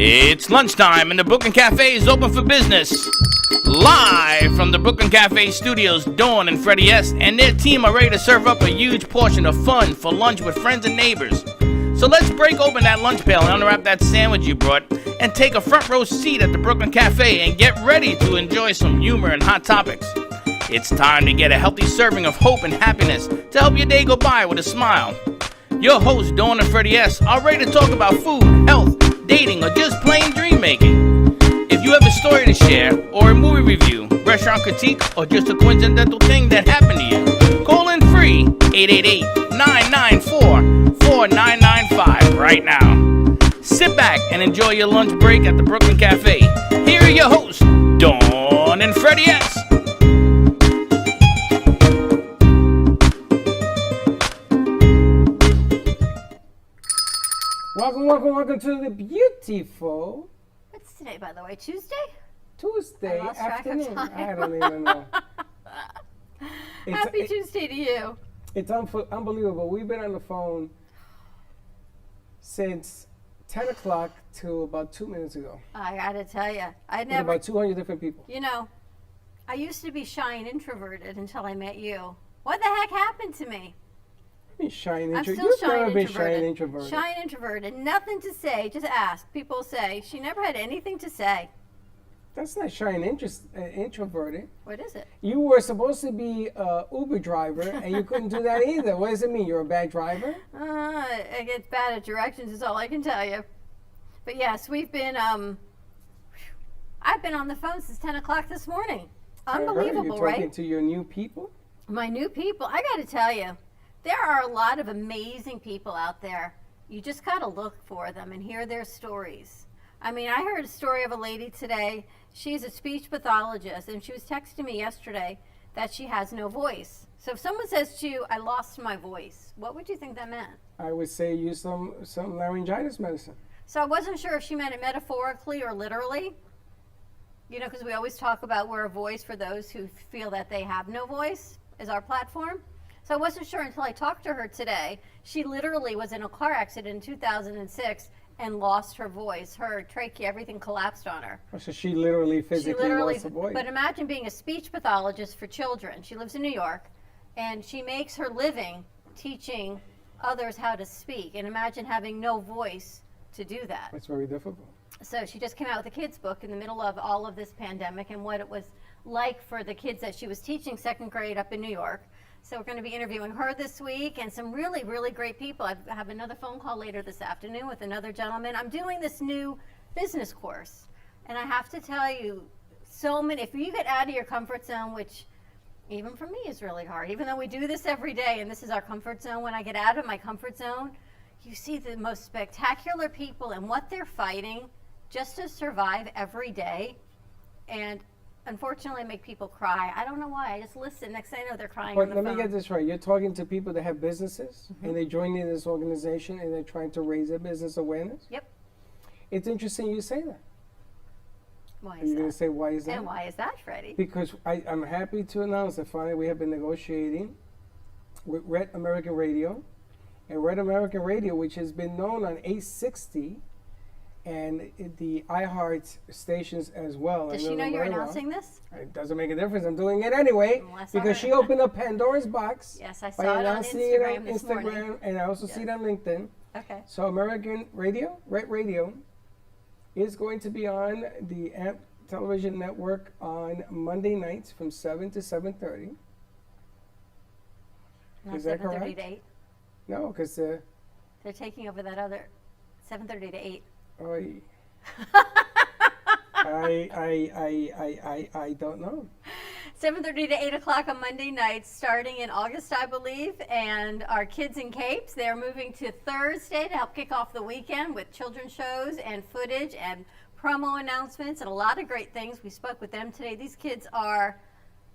It's lunchtime and the Brooklyn Cafe is open for business. Live from the Brooklyn Cafe studios, Dawn and Freddie S. and their team are ready to serve up a huge portion of fun for lunch with friends and neighbors. So let's break open that lunch pail and unwrap that sandwich you brought and take a front row seat at the Brooklyn Cafe and get ready to enjoy some humor and hot topics. It's time to get a healthy serving of hope and happiness to help your day go by with a smile. Your hosts, Dawn and Freddie S., are ready to talk about food, health, dating, or just plain dream making. If you have a story to share, or a movie review, restaurant critique, or just a coincidental thing that happened to you, call in free 888-994-4995 right now. Sit back and enjoy your lunch break at the Brooklyn Cafe. Here are your hosts, Dawn and Freddie S. Welcome to the beautiful... What's today, by the way? Tuesday afternoon. I don't even know. Happy Tuesday to you. It's unbelievable. We've been on the phone since 10 o'clock to about 2 minutes ago. I gotta tell you, With about 200 different people. You know, I used to be shy and introverted until I met you. What the heck happened to me? Shy and I'm introverted. still You've never been shy and introverted. Shy and introverted. Nothing to say. Just ask. People say she never had anything to say. That's not shy and introverted. What is it? You were supposed to be an Uber driver, and you couldn't do that either. What does it mean? You're a bad driver? I get bad at directions is all I can tell you. But yes, we've been, I've been on the phone since 10 o'clock this morning. Unbelievable, You're right? talking to your new people? My new people. I got to tell you, there are a lot of amazing people out there. You just got to look for them and hear their stories. I mean, I heard a story of a lady today. She's a speech pathologist, and she was texting me yesterday that she has no voice. So if someone says to you, I lost my voice, what would you think that meant? I would say use some laryngitis medicine. So I wasn't sure if she meant it metaphorically or literally. You know, because we always talk about we're a voice for those who feel that they have no voice is our platform. So I wasn't sure until I talked to her today. She literally was in a car accident in 2006 and lost her voice. Her trachea, everything collapsed on her. So she literally physically lost her voice. But imagine being a speech pathologist for children. She lives in New York, and she makes her living teaching others how to speak. And imagine having no voice to do that. It's very difficult. So she just came out with a kids book in the middle of all of this pandemic and what it was like for the kids that she was teaching second grade up in New York. So we're going to be interviewing her this week and some really, really great people. I have another phone call later this afternoon with another gentleman. I'm doing this new business course, and I have to tell you, so many, if you get out of your comfort zone, which even for me is really hard, even though we do this every day and this is our comfort zone, when I get out of my comfort zone, you see the most spectacular people and what they're fighting just to survive every day. And unfortunately, make people cry. I don't know why. I just listen. Next thing I know, they're crying on the phone. Let me get this right. You're talking to people that have businesses, and they join in this organization, and they're trying to raise their business awareness? Yep. It's interesting you say that. Why Are is you going that? to say why is that? And why is that, Freddie? Because I'm happy to announce that finally we have been negotiating with Red American Radio. And Red American Radio, which has been known on 860 and the iHeart stations as well. Does she know you're announcing this? It doesn't make a difference. I'm doing it anyway because she opened up Pandora's box. Yes, I saw it on Instagram this morning. And I also see it on LinkedIn. Okay. So American Radio, Red Radio, is going to be on the AMP television network on Monday nights from 7 to 7:30. Is that correct? 7:30 to 8? No, because they're taking over that other 7:30 to 8. I don't know. 7:30 to 8 o'clock on Monday nights, starting in August, I believe. And our Kids in Capes, they're moving to Thursday to help kick off the weekend with children's shows and footage and promo announcements and a lot of great things. We spoke with them today. These kids are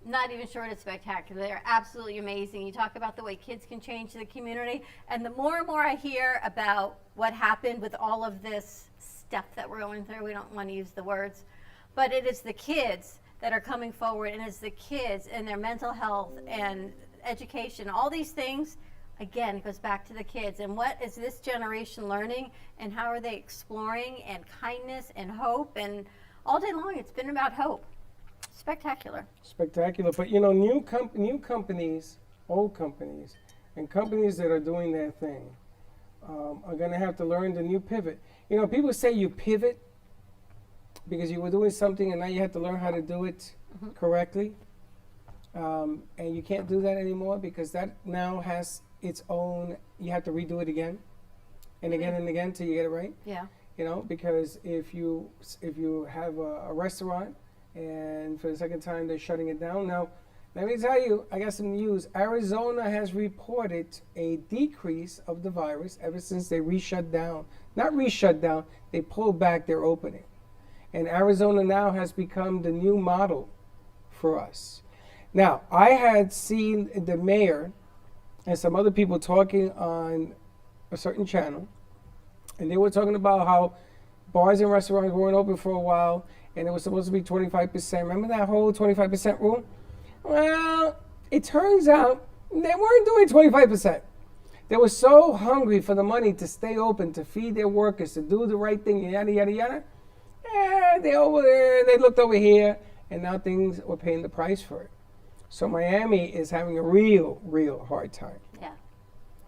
not even short of spectacular. They're absolutely amazing. You talk about the way kids can change the community. And the more and more I hear about what happened with all of this stuff that we're going through, we don't want to use the words, but it is the kids that are coming forward, and it's the kids and their mental health and education, all these things again, it goes back to the kids. And what is this generation learning, and how are they exploring, and kindness and hope, and all day long it's been about hope. Spectacular. Spectacular. But you know, new companies, old companies, and companies that are doing their thing are going to have to learn the new pivot. You know, people say you pivot because you were doing something and now you have to learn how to do it correctly. And you can't do that anymore because that now has its own, you have to redo it again and again and again till you get it right. Yeah. You know, because if you have a restaurant and for the second time they're shutting it down. Now, let me tell you, I got some news. Arizona has reported a decrease of the virus ever since they re-shut down. Not re-shut down, they pulled back their opening. And Arizona now has become the new model for us. Now, I had seen the mayor and some other people talking on a certain channel, and they were talking about how bars and restaurants weren't open for a while, and it was supposed to be 25%. Remember that whole 25% rule? Well, it turns out they weren't doing 25%. They were so hungry for the money to stay open, to feed their workers, to do the right thing, yada, yada, yada. They over there, they looked over here, and now things were paying the price for it. So Miami is having a real hard time. Yeah.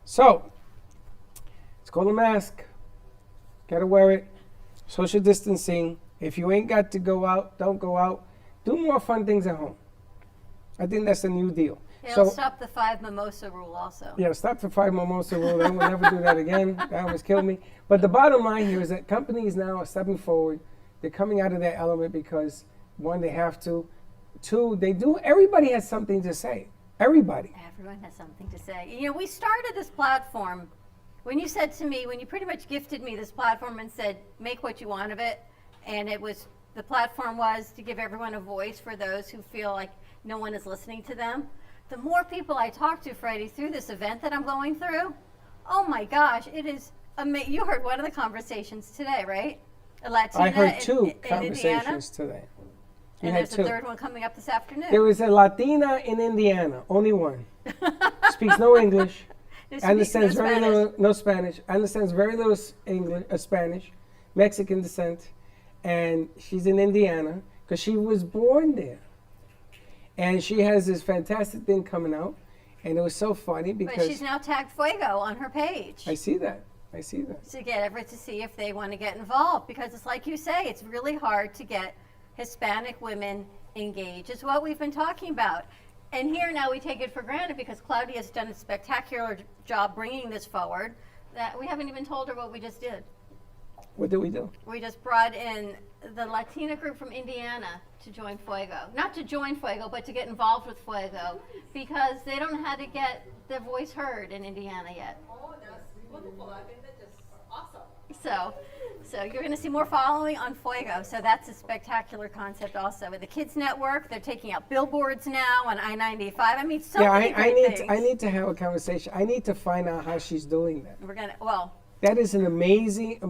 So, it's called a mask. Gotta wear it. Social distancing. If you ain't got to go out, don't go out. Do more fun things at home. I think that's the new deal. It'll stop the 5 mimosa rule also. Yeah, stop the 5 mimosa rule. I will never do that again. That almost killed me. But the bottom line here is that companies now are stepping forward. They're coming out of their element because, one, they have to. 2, they do. Everybody has something to say. Everybody. Everyone has something to say. You know, we started this platform when you said to me, when you pretty much gifted me this platform and said, make what you want of it. And it was, the platform was to give everyone a voice for those who feel like no one is listening to them. The more people I talk to, Freddie, through this event that I'm going through, oh my gosh, it is amazing. You heard one of the conversations today, right? A Latina I heard 2 in conversations today. And there's a third one coming up this afternoon. There was a Latina in Indiana, only one. Speaks no English. Understands very little, no Spanish. Understands very little English, Spanish, Mexican descent, and she's in Indiana because she was born there. And she has this fantastic thing coming out, and it was so funny because. But she's now tagged Fuego on her page. I see that. I see that. To get everyone to see if they want to get involved, because it's like you say, it's really hard to get Hispanic women engaged. It's what we've been talking about. And here now we take it for granted because Claudia has done a spectacular job bringing this forward that we haven't even told her what we just did. What did we do? We just brought in the Latina group from Indiana to join Fuego. Not to join Fuego, but to get involved with Fuego because they don't know how to get their voice heard in Indiana yet. Oh, that's wonderful. I think that's just awesome. So you're going to see more following on Fuego. So that's a spectacular concept also. With the Kids Network, they're taking out billboards now on I-95. I mean, so many great things. I need to have a conversation. I need to find out how she's doing that. We're going to, well. That is an amazing,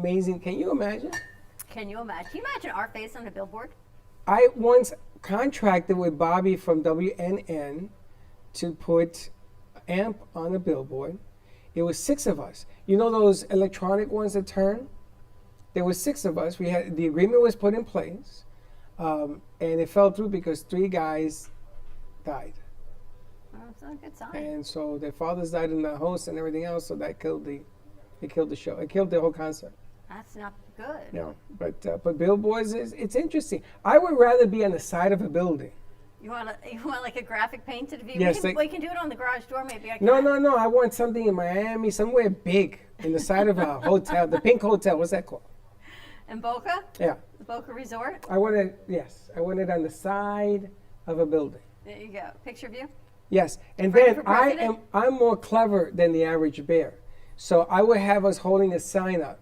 can you imagine? Can you imagine our face on a billboard? I once contracted with Bobby from WNN to put AMP on a billboard. It was 6 of us. You know those electronic ones that turn? There were 6 of us. We had the agreement was put in place, and it fell through because 3 guys died. Oh, that's not a good sign. And so their fathers died and the host and everything else. So that killed the show. It killed the whole concept. That's not good. No, but billboards it's interesting. I would rather be on the side of a building. You want like a graphic painted view? Yes, we can do it on the garage door maybe. No. I want something in Miami, somewhere big, in the side of a hotel, the Pink Hotel. What's that called? In Boca? Yeah. The Boca Resort? I want it on the side of a building. There you go. Picture view? Yes, and Running then for president? I'm more clever than the average bear. So I would have us holding a sign up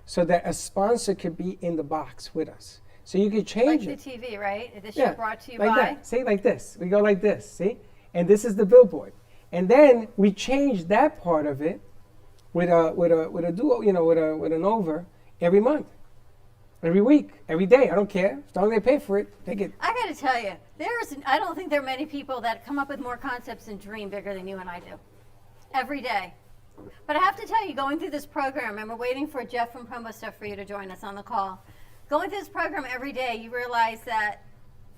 so that a sponsor could be in the box with us. So you could change like it. the TV, right? This Yeah, show brought to you like by? that. See, like this. We go like this, see? And this is the billboard. And then we change that part of it with a duo, with an over every month. Every week, every day, I don't care. As long as they pay for it, they get. I got to tell you, I don't think there are many people that come up with more concepts and dream bigger than you and I do. every day. But I have to tell you, going through this program, and we're waiting for Jeff from Promo Stuff for you to join us on the call. Going through this program every day, you realize that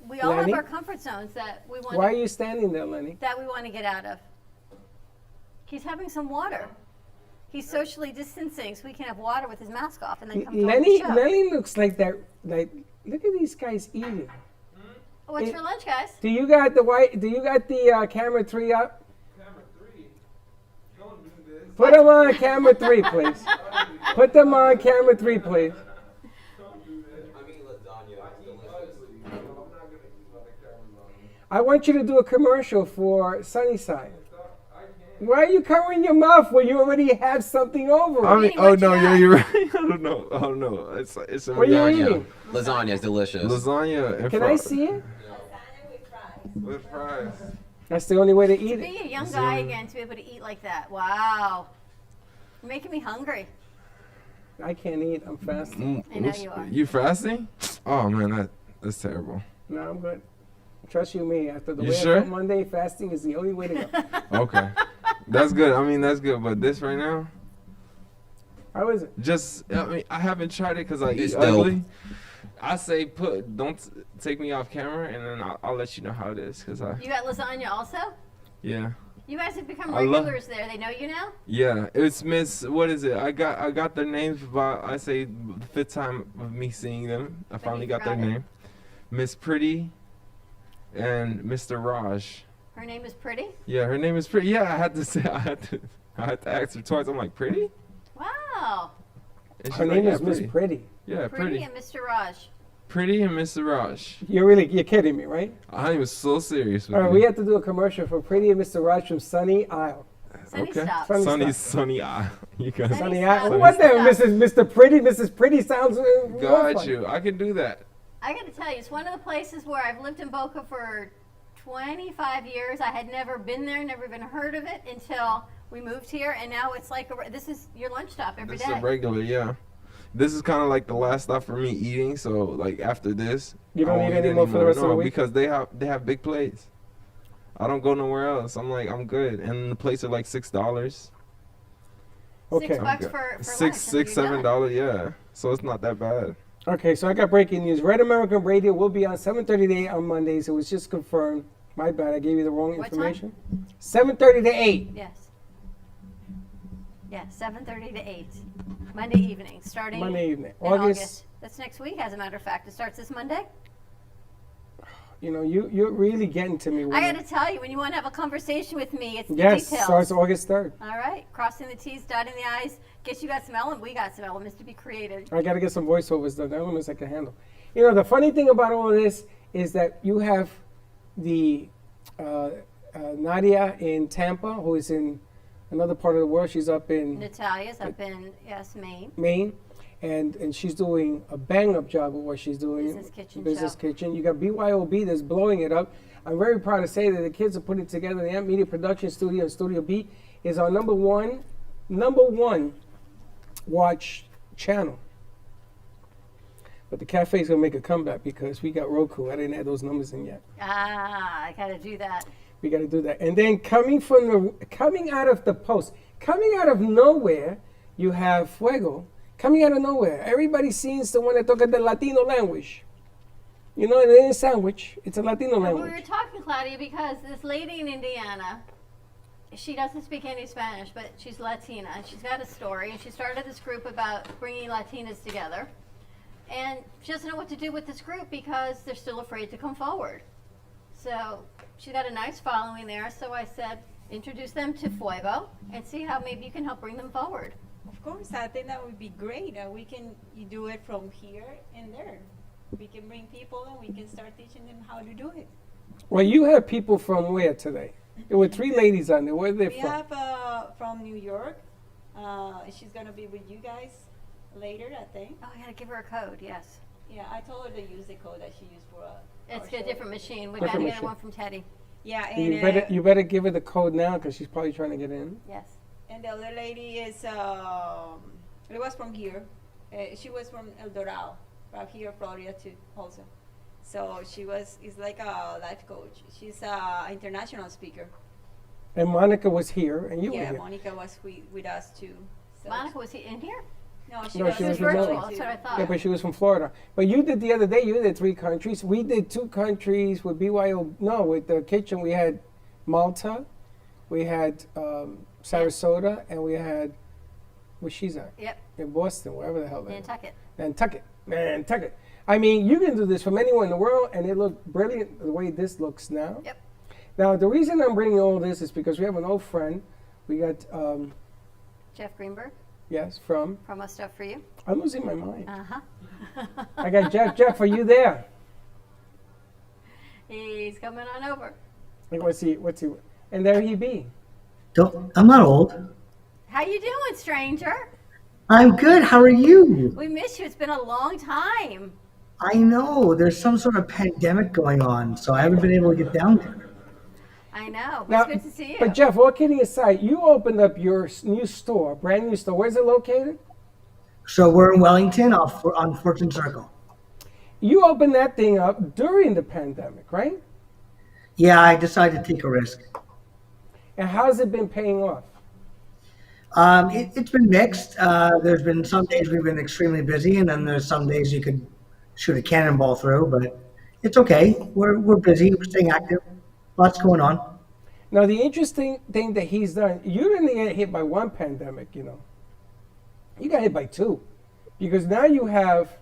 we all Lenny? have our comfort zones that we want Why are you standing there, Lenny? to get out of. He's having some water. He's socially distancing, so we can have water with his mask off and then come to Lenny, the show. Lenny looks like that. Like, look at these guys eating. What's for lunch, guys? Do you got the white? Do you got the camera 3 up? Camera 3. Don't do this. Put them on camera 3, please. Put them on camera 3, please. Don't do this. I mean lasagna. I It's eat delicious. ugly. So I'm not gonna eat while the camera's on me. I want you to do a commercial for Sunnyside. I can't. Why are you covering your mouth when you already have something over? I it? mean, Eating oh what no, you yeah, got. you're right. I don't know. I don't know. It's a What are you lasagna. eating? Lasagna is delicious. Lasagna and Can I see it? with fries. That's the only way to eat Be it. a young guy again to be able to eat like that. Wow. You're making me hungry. I can't eat. I'm fasting. I know you are. You fasting? Oh man, that's terrible. No, I'm good. Trust you me. After the You way sure? I felt Monday, fasting is the only way to go. Okay, that's good. I mean, that's good. But this right now, How is it? just I mean, I haven't tried it because I It's eat dope. ugly. I say don't take me off camera, and then I'll let you know how it is. Cause You got lasagna also? yeah. You guys have become I love- regulars there. They know you now? Yeah, it's Miss. What is it? I got their names about. I say the 5th time of me seeing them. I finally got their forgot it. name. Miss Pretty, and Mr. Raj. Her name is Pretty? Yeah, her name is Pretty. Yeah, I had to say. I had to ask her twice. I'm like, Pretty. Wow. And she's Her like, name yeah, is Miss Pretty. Yeah, Pretty Pretty. and Mr. Raj. Pretty and Mr. Raj. You're kidding me, right? I was so serious with All right, you. we have to do a commercial for Pretty and Mr. Raj from Sunny Isle. Sunny Okay. Stop. Sunny Sunny Eye. You guys. Sunny Sunny Stop. Isle. Sunny What the Stop. Mrs. Mr. Pretty? Mrs. Pretty sounds. more Got fun. you. I can do that. I got to tell you, it's one of the places where I've lived in Boca for 25 years. I had never been there, never even heard of it until we moved here, and now it's like this is your lunch stop every This day. is a regular, yeah. This is kind of like the last stop for me eating. So like after this, You don't I won't eat anymore for the rest of the No, week? because they have big plates. I don't go nowhere else. I'm like I'm good, and the plates are like $6. Okay. $6 for Six, lunch, six, and you're done. $7, yeah. So it's not that bad. Okay, so I got breaking news. Red American Radio will be on 7:30 to 8 on Mondays. It was just confirmed. My bad, I gave you the wrong What time? information. 7:30 to 8. Yes. Yeah, 7:30 to 8. Monday evening, starting Monday evening. in August. That's next week, as a matter of fact. It starts this Monday. You know, you're really getting to me. I woman. got to tell you, when you want to have a conversation with me, it's the Yes, details. starts August 3rd. All right, crossing the T's, dotting the I's. Guess you got some elements. We got some elements to be created. I got to get some voiceovers done. The elements I can handle. You know, the funny thing about all of this is that you have the Nadia in Tampa, who is in another part of the world. She's up in Natalia's up in Maine. Maine, and she's doing a bang-up job with what she's doing. Business Kitchen Business show. Kitchen. You got BYOB that's blowing it up. I'm very proud to say that the kids are putting it together. The Amp Media Production Studio and Studio B is our number one watch channel. But the cafe's gonna make a comeback because we got Roku. I didn't add those numbers in yet. I got to do that. We got to do that. And then coming out of the post, coming out of nowhere, you have Fuego. Coming out of nowhere, everybody sees the one that talks the Latino language. You know, it ain't a sandwich; it's a Latino We were language. talking, Claudia, because this lady in Indiana, she doesn't speak any Spanish, but she's Latina, and she's got a story, and she started this group about bringing Latinas together. And she doesn't know what to do with this group because they're still afraid to come forward. So she's got a nice following there, so I said, introduce them to Fuego and see how maybe you can help bring them forward. Of course, I think that would be great. We can you do it from here and there. We can bring people and we can start teaching them how to do it. Well, you have people from where today? There were 3 ladies on there. Where are they We from? have from New York. She's gonna be with you guys later, I think. Oh, I got to give her a code, yes. Yeah, I told her to use the code that she used for. It's our a show. different machine. We got to Different get her machine. one from Teddy. Yeah, You and you better give her the code now because she's probably trying to get in. Yes. and the other lady is it was from here. She was from El Dorado, from here, Florida too, also. So is like a life coach. She's a international speaker. And Monica was here, and you were Yeah, here. Monica was with us too. So. Monica, was he in here? No, she No, was, she was virtual, remote. that's what I thought. Yeah, but she was from Florida. But you did the other day. You did 3 countries. We did 2 countries with BYO. No, with the kitchen we had Malta, we had Sarasota, and we had where she's at Yep, in Boston, wherever the hell that is. Nantucket. Nantucket. I mean, you can do this from anywhere in the world, and it looked brilliant the way this looks now. Yep. Now, the reason I'm bringing all this is because we have an old friend. We got, Jeff Greenberg, yes, from, promo stuff for you. I'm losing my mind. Uh-huh. I got Jeff. Jeff, are you there? He's coming on over. Like, what's he, and there he be. I'm not old. How you doing, stranger? I'm good. How are you? We miss you. It's been a long time. I know there's some sort of pandemic going on, so I haven't been able to get down there. I know. Now, It's good to see you. But Jeff, all kidding aside, you opened up your new store, brand new store. Where's it located? So we're in Wellington on Fortune Circle. You opened that thing up during the pandemic, right? Yeah, I decided to take a risk. And how's it been paying off? It's been mixed. There's been some days we've been extremely busy, and then there's some days you could shoot a cannonball through, but it's okay. We're busy. We're staying active. Lots going on. Now, the interesting thing that he's done, you didn't get hit by one pandemic, you know. You got hit by 2. Because now you have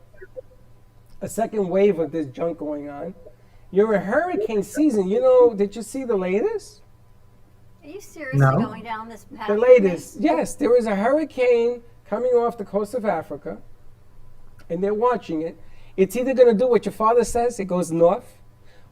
a second wave of this junk going on. You're in hurricane season. You know, did you see the latest? Are you seriously No. going down this path? The with me? latest. Yes, there is a hurricane coming off the coast of Africa, and they're watching it. It's either going to do what your father says, it goes north,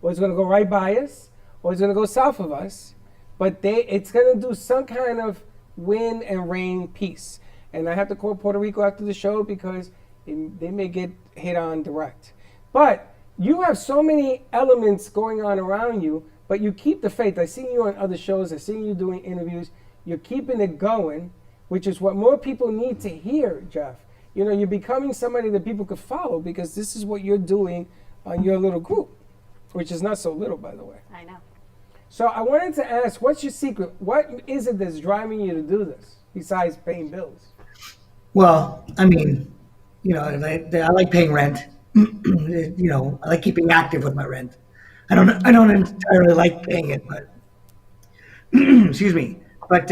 or it's going to go right by us, or it's going to go south of us. But it's going to do some kind of wind and rain piece. And I have to call Puerto Rico after the show because they may get hit on direct. But you have so many elements going on around you, but you keep the faith. I've seen you on other shows. I've seen you doing interviews. You're keeping it going, which is what more people need to hear, Jeff. You know, you're becoming somebody that people could follow because this is what you're doing on your little group, which is not so little, by the way. I know. So I wanted to ask, what's your secret? What is it that's driving you to do this besides paying bills? Well, I mean, you know, I like paying rent. You know, I like keeping active with my rent. I don't entirely like paying it, but excuse me. But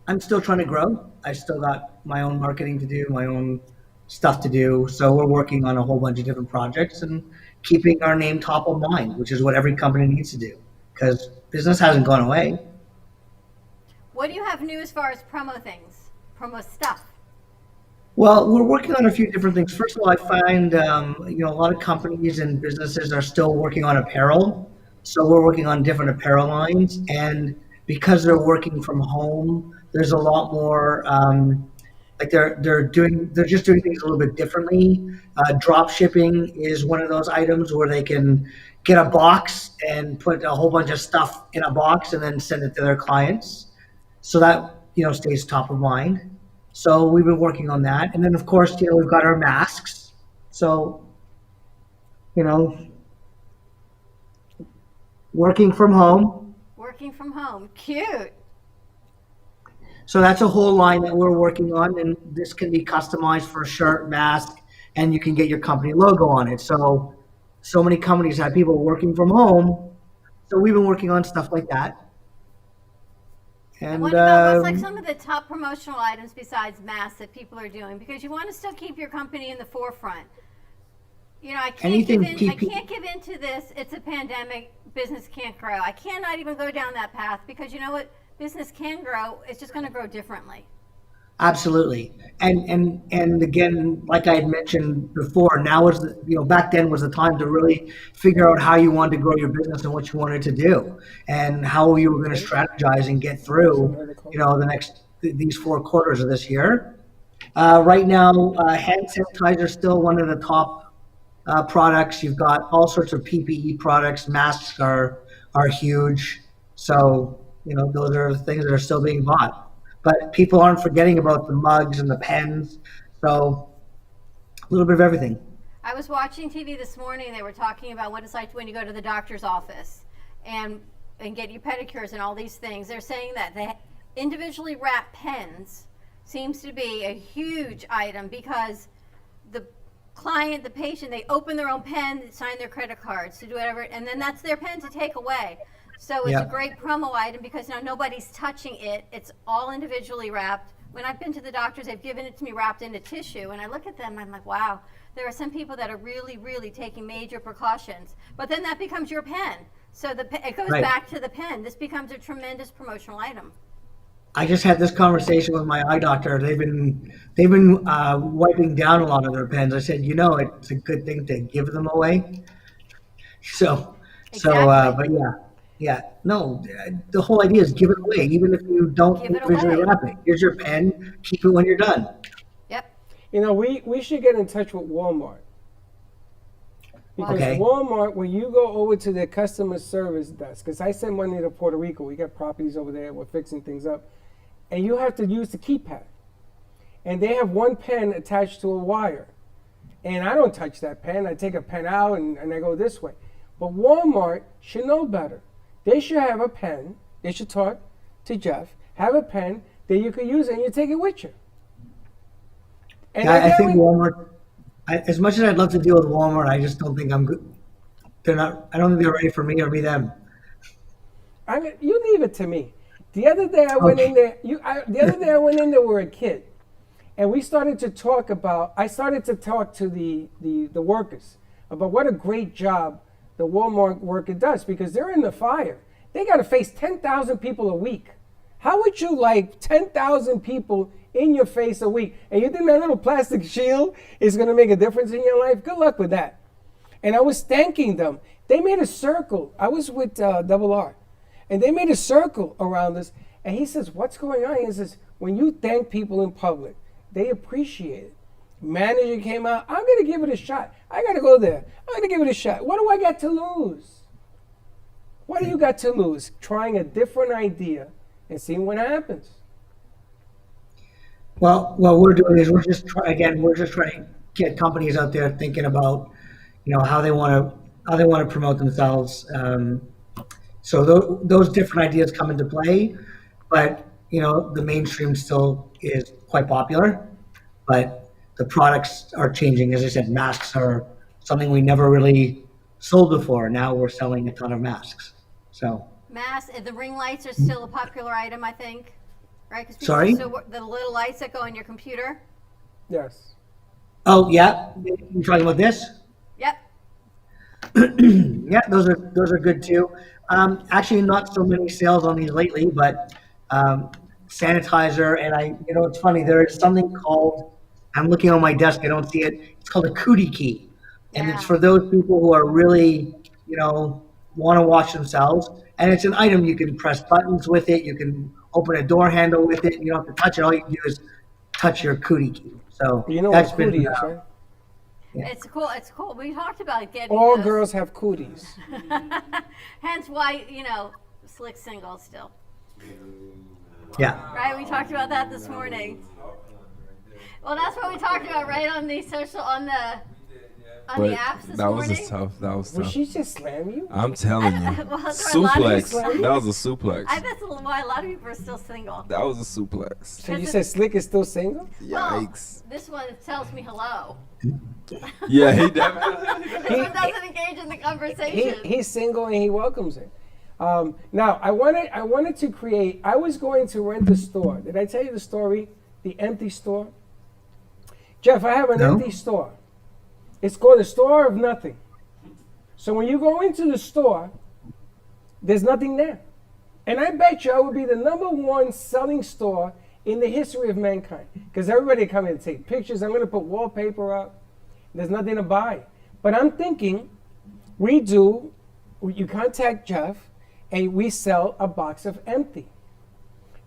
I'm still trying to grow. I still got my own marketing to do, my own stuff to do. So we're working on a whole bunch of different projects and keeping our name top of mind, which is what every company needs to do because business hasn't gone away. What do you have new as far as promo things? Promo stuff? Well, we're working on a few different things. First of all, I find you know, a lot of companies and businesses are still working on apparel, so we're working on different apparel lines. And because they're working from home, there's a lot more like they're just doing things a little bit differently. Drop shipping is one of those items where they can get a box and put a whole bunch of stuff in a box and then send it to their clients. So that, you know, stays top of mind. So we've been working on that. And then, of course, you know, we've got our masks. So, you know, working from home. Working from home. Cute. So that's a whole line that we're working on. And this can be customized for a shirt, mask, and you can get your company logo on it. So many companies have people working from home. So we've been working on stuff like that. And What about what's like some of the top promotional items besides masks that people are doing? Because you want to still keep your company in the forefront. You know, I can't give in to this. It's a pandemic. Business can't grow. I cannot even go down that path because you know what? Business can grow. It's just going to grow differently. Absolutely. And again, like I had mentioned before, now is the, you know, back then was the time to really figure out how you wanted to grow your business and what you wanted to do and how you were going to strategize and get through, you know, these 4 quarters of this year. Right now, hand sanitizer is still one of the top products. You've got all sorts of PPE products. Masks are huge. So, you know, those are the things that are still being bought. But people aren't forgetting about the mugs and the pens. So a little bit of everything. I was watching TV this morning. They were talking about what it's like when you go to the doctor's office. And and get you pedicures and all these things, they're saying that the individually wrapped pens seems to be a huge item because the client, the patient, they open their own pen, sign their credit cards to do whatever, and then that's their pen to take away. So it's Yeah. a great promo item because now nobody's touching it. It's all individually wrapped. When I've been to the doctors, they've given it to me wrapped into tissue, and I look at them, I'm like, wow, there are some people that are really, really taking major precautions. But then that becomes your pen. So it goes Right. back to the pen. This becomes a tremendous promotional item. I just had this conversation with my eye doctor. They've been wiping down a lot of their pens. I said, you know, it's a good thing to give them away. So, Exactly. but yeah, no, the whole idea is give it away, even if you don't Give it individually away. wrap it. Here's your pen. Keep it when you're done. Yep. You know, we should get in touch with Walmart. Because Okay. Walmart, when you go over to their customer service desk, because I send money to Puerto Rico, we got properties over there, we're fixing things up, and you have to use the keypad. And they have one pen attached to a wire. And I don't touch that pen. I take a pen out and I go this way. But Walmart should know better. They should have a pen, they should talk to Jeff, have a pen that you could use and you take it with you. And Yeah, I that think way- Walmart. As much as I'd love to deal with Walmart, I just don't think I'm good. They're not. I don't think they're ready for me or me them. I mean, you leave it to me. The other day I went in there. The other day I went in there with a kid, and we started to talk about. I started to talk to the workers about what a great job the Walmart worker does because they're in the fire. They got to face 10,000 people a week. How would you like 10,000 people in your face a week? And you think that little plastic shield is going to make a difference in your life? Good luck with that. And I was thanking them. They made a circle. I was with Double R. And they made a circle around us. And he says, what's going on? He says, when you thank people in public, they appreciate it. Manager came out. I'm going to give it a shot. I got to go there. I'm going to give it a shot. What do I got to lose? What do you got to lose? Trying a different idea and seeing what happens. Well, what we're doing is we're just trying to get companies out there thinking about, how they want to promote themselves. So those different ideas come into play, but the mainstream still is quite popular, but the products are changing. As I said, masks are something we never really sold before. Now we're selling a ton of masks. So The ring lights are still a popular item, I think, right? 'Cause people Sorry? the little lights that go on your computer. Yes. oh yeah, you talking about this? Yep. Yeah, those are good too. Actually, not so many sales on these lately, but sanitizer and it's funny. There is something called. I'm looking on my desk. I don't see it. It's called a cootie key, and it's Yeah. for those people who are really, want to wash themselves. And it's an item you can press buttons with it. You can open a door handle with it. You don't have to touch it. All you can do is touch your cootie key. So You know that's what been cootie is, right? Yeah. It's cool. It's cool. We talked about getting All those. girls have cooties. Hence why, slick single still. yeah. Right? We talked about that this morning. Well, that's what we talked about, right, on the apps this that morning. was tough. That was Will tough. she just slam you? I'm telling you, Well, there are a lot of suplex. people- That was a suplex. I bet that's why a lot of people are still single. That was a suplex. So you said Slick is still single? Yikes. This one tells me hello. Yeah, he definitely. This one doesn't engage in the conversation. He's single and he welcomes it. Now I wanted to create. I was going to rent a store. Did I tell you the story? The empty store. Jeff, I have an No. empty store. It's called a store of nothing. So when you go into the store, there's nothing there. And I bet you I would be the #1 selling store in the history of mankind. Because everybody come in to take pictures. I'm going to put wallpaper up. There's nothing to buy. But I'm thinking you contact Jeff and we sell a box of empty.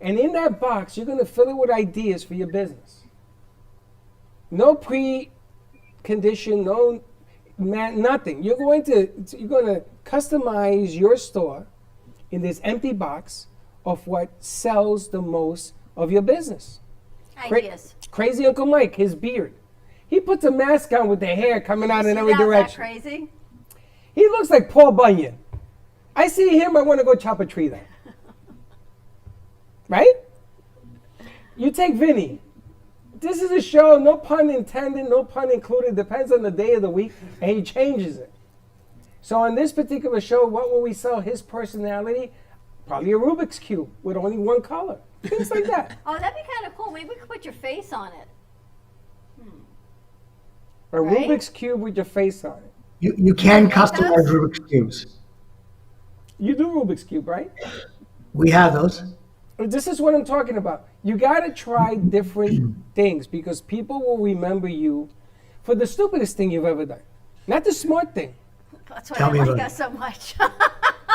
And in that box, you're going to fill it with ideas for your business. No precondition, nothing. You're going to customize your store in this empty box of what sells the most of your business. Ideas. Crazy Uncle Mike, his beard. He puts a mask on with the hair coming out in See, every that's that direction. crazy. He looks like Paul Bunyan. I see him, I want to go chop a tree down. Right? You take Vinny. This is a show, no pun intended, no pun included, depends on the day of the week, and he changes it. So on this particular show, what will we sell his personality? Probably a Rubik's Cube with only one color. Things like that. Oh, that'd be kind of cool. Maybe we could put your face on it. A Right? Rubik's Cube with your face on it. You can Make customize those? Rubik's Cubes. You do Rubik's Cube, right? We have those. This is what I'm talking about. You got to try different things because people will remember you for the stupidest thing you've ever done. Not the smart thing. That's why Tell I me like about us so much.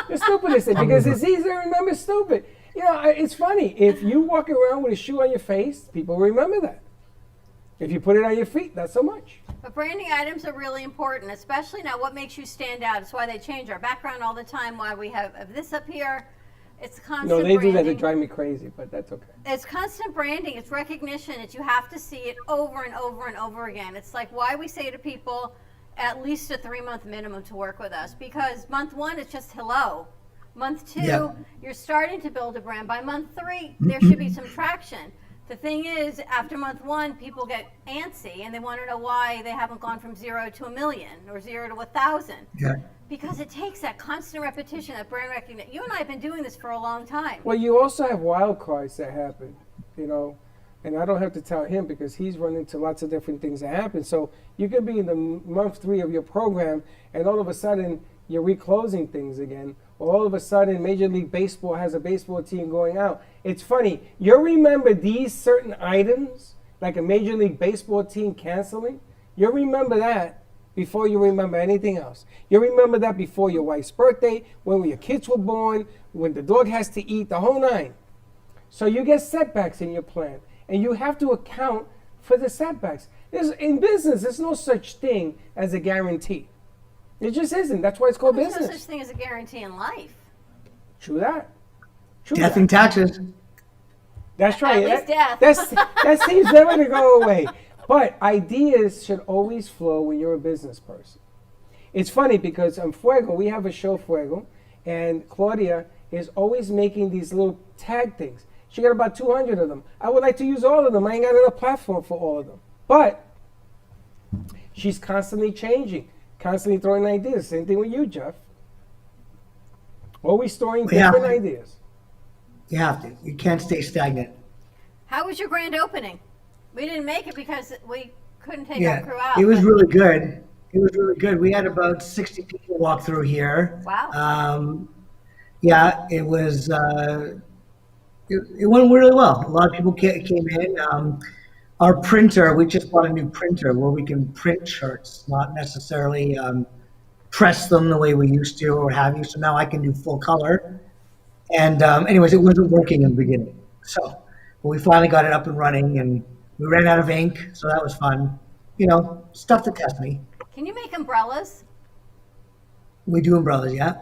The stupidest thing because it's easy to remember stupid. You know, it's funny. If you walk around with a shoe on your face, people remember that. If you put it on your feet, not so much. But branding items are really important, especially now what makes you stand out. It's why they change our background all the time, why we have this up here. It's constant No, they do that to branding. drive me crazy, but that's okay. It's constant branding. It's recognition that you have to see it over and over and over again. It's like why we say to people at least a 3-month minimum to work with us because month 1 it's just hello. Month 2, Yeah. you're starting to build a brand. By month 3, there should be some traction. The thing is, after month 1, people get antsy and they want to know why they haven't gone from 0 to 1 million or 0 to 1,000. Yeah. Because it takes that constant repetition, that brand recognition. You and I have been doing this for a long time. Well, you also have wild cards that happen, you know, and I don't have to tell him because he's run into lots of different things that happen. So you could be in the month 3 of your program and all of a sudden you're reclosing things again. Or all of a sudden Major League Baseball has a baseball team going out. It's funny. You'll remember these certain items, like a Major League Baseball team canceling. You'll remember that before you remember anything else. You remember that before your wife's birthday, when your kids were born, when the dog has to eat, the whole 9. So you get setbacks in your plan, and you have to account for the setbacks. In business, there's no such thing as a guarantee. It just isn't. That's why it's called There's no business. such thing as a guarantee in life. True that. True Death that. and taxes. That's right. least death. That seems never to go away. But ideas should always flow when you're a business person. It's funny because on Fuego, we have a show Fuego, and Claudia is always making these little tag things. She got about 200 of them. I would like to use all of them. I ain't got enough platform for all of them. But she's constantly changing, constantly throwing ideas. Same thing with you, Jeff. Always throwing Yeah. different ideas. You have to. You can't stay stagnant. How was your grand opening? We didn't make it because we couldn't take our crew out. It was but- really good. It was really good. We had about 60 people walk through here. Wow. Yeah, it was. It went really well. A lot of people came in. Our printer, we just bought a new printer where we can print shirts, not necessarily press them the way we used to or have you. So now I can do full color. And anyways, it wasn't working in the beginning. So we finally got it up and running, and we ran out of ink, so that was fun. You know, stuff to test me. Can you make umbrellas? We do umbrellas, yeah.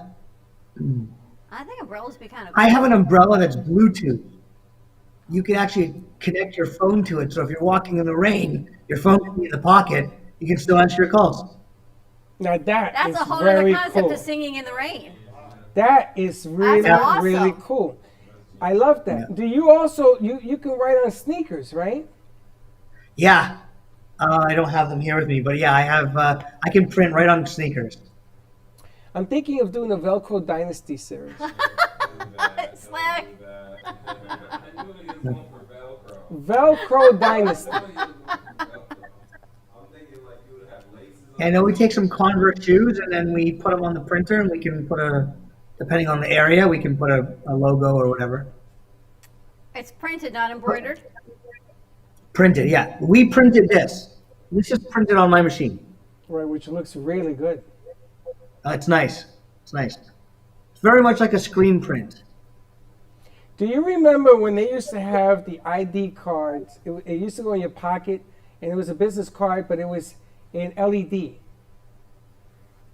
I think umbrellas would be kind of I have an umbrella that's Bluetooth. You can actually connect your phone to it, so if you're walking in the rain, your phone can be in the pocket, you can still answer your calls. Now That's is a whole very other concept cool. of singing in the rain. That is really, awesome. really cool. I love that. Yeah. Do you also, you can write on sneakers, right? Yeah. I don't have them here with me, but yeah, I have. I can print right on sneakers. I'm thinking of doing a Velcro Dynasty series. Slack. Velcro Dynasty. And then we take some Converse shoes and then we put them on the printer, and we can put depending on the area, we can put a logo or whatever. It's printed, not embroidered. Printed, yeah. We printed this. This is printed on my machine. Right, which looks really good. It's nice. It's nice. It's very much like a screen print. Do you remember when they used to have the ID cards? It used to go in your pocket, and it was a business card, but it was in LED.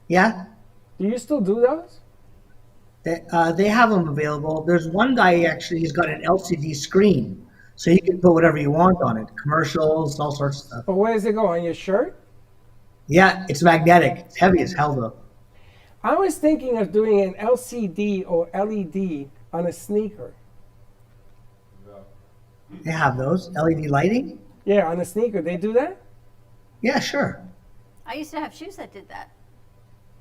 Yeah. Do you still do those? They have them available. There's one guy actually, he's got an LCD screen, so you can put whatever you want on it. Commercials, all sorts of stuff. But where does it go? On your shirt? Yeah, it's magnetic. It's heavy as hell though. I was thinking of doing an LCD or LED on a sneaker. They have those LED lighting. Yeah, on a sneaker. They do that? Yeah, sure. I used to have shoes that did that.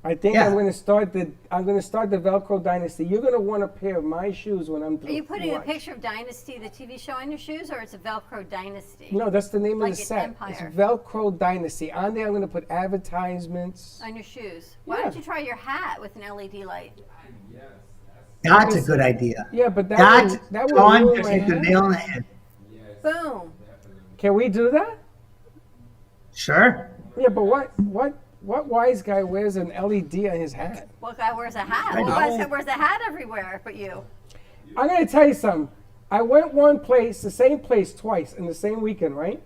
I think Yeah. I'm going to start the Velcro dynasty. You're going to want a pair of my shoes when I'm through. Are you putting a Watch. picture of Dynasty, the TV show, on your shoes, or it's a Velcro Dynasty No, that's the name Like of the an set. empire. It's Velcro Dynasty. On there, I'm going to put advertisements. on your shoes? Why Yeah. don't you try your hat with an LED light? That's a good idea. Yeah, but that That's would, that would John ruin just my hit the hat. nail on the head. Boom. Can we do that? Sure. Yeah, but what wise guy wears an LED on his hat? What guy wears a hat? I What guy know. wears a hat everywhere but you? I'm going to tell you something. I went one place, the same place twice in the same weekend, right?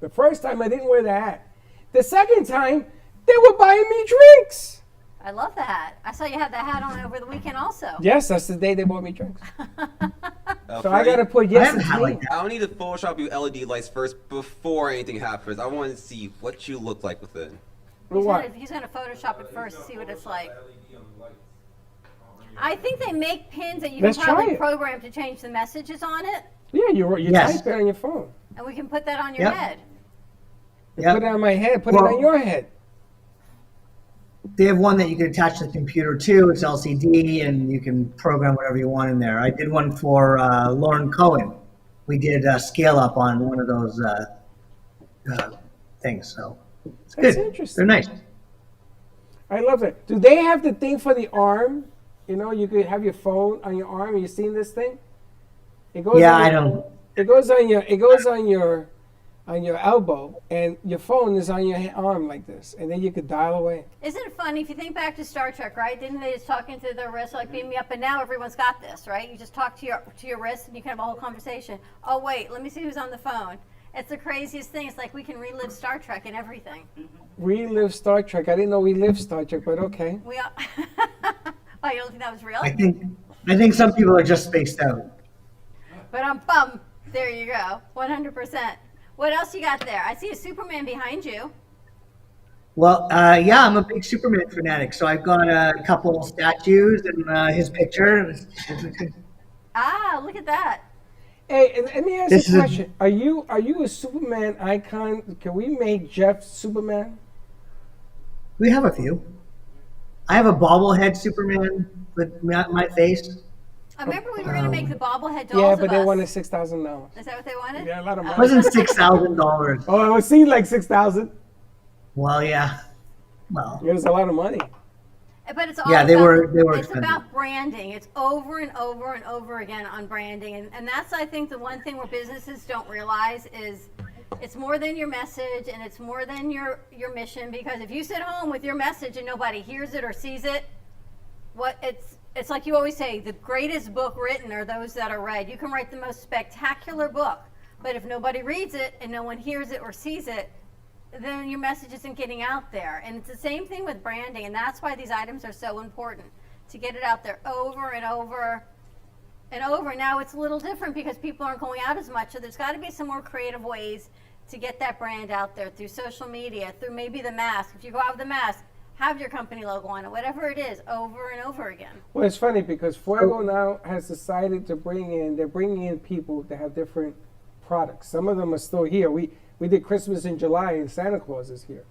The first time I didn't wear the hat. The second time, they were buying me drinks. I love the hat. I saw you had the hat on over the weekend also. Yes, that's the day they bought me drinks. So I Freddie, got to put I yes haven't and had me. like that. I don't need to Photoshop you LED lights first before anything happens. I want to see what you look like with it. With what? He's gonna Photoshop it first to see what it's like. I think they make pins that you Let's can try probably it. program to change the messages on it, Yeah, you Yes. type it on your phone. and we can put that on your Yep. head. You Yep. put it on my head, put Well- it on your head. They have one that you can attach to the computer too. It's LCD, and you can program whatever you want in there. I did one for Lauren Cohen. We did scale up on one of those things. So it's That's good. interesting. They're nice. I love it. Do they have the thing for the arm? You know, you could have your phone on your arm. You seen this thing? It goes. Yeah, on I your- don't. It goes on your. It goes on your elbow, and your phone is on your arm like this, and then you could dial away. Isn't it funny if you think back to Star Trek, right? Didn't they just talk into their wrist like beam me up? And now everyone's got this, right? You just talk to your wrist, and you can have a whole conversation. Oh wait, let me see who's on the phone. It's the craziest thing. It's like we can relive Star Trek and everything. Relive Star Trek. I didn't know we lived Star Trek, but okay. We all. Oh, you don't think that was real? I think some people are just spaced out. But I'm bum. There you go. 100%. What else you got there? I see a Superman behind you. Well, yeah, I'm a big Superman fanatic, so I've got a couple statues and his picture. Ah, look at that. Hey, and let me ask This you a is a- question. Are you a Superman icon? Can we make Jeff Superman? We have a few. I have a bobblehead Superman with my face. I remember we were going to make the bobblehead dolls Yeah, of but they us. wanted $6,000. Is that what they wanted? Yeah, a lot of It money. wasn't $6,000. Oh, it seemed like 6,000. Well, yeah. Well, It was a lot of money. But it's all Yeah, they about, were it's expensive. about branding. It's over and over and over again on branding. And that's, I think, the one thing where businesses don't realize is it's more than your message and it's more than your mission. Because if you sit home with your message and nobody hears it or sees it, it's like you always say, the greatest book written are those that are read. You can write the most spectacular book, but if nobody reads it and no one hears it or sees it, then your message isn't getting out there. And it's the same thing with branding, and that's why these items are so important, to get it out there over and over and over. Now it's a little different because people aren't going out as much, so there's got to be some more creative ways to get that brand out there through social media, through maybe the mask. If you go out with the mask, have your company logo on it, whatever it is, over and over again. Well, it's funny because Fuego now has decided to they're bringing in people that have different products. Some of them are still here. We did Christmas in July and Santa Claus is here.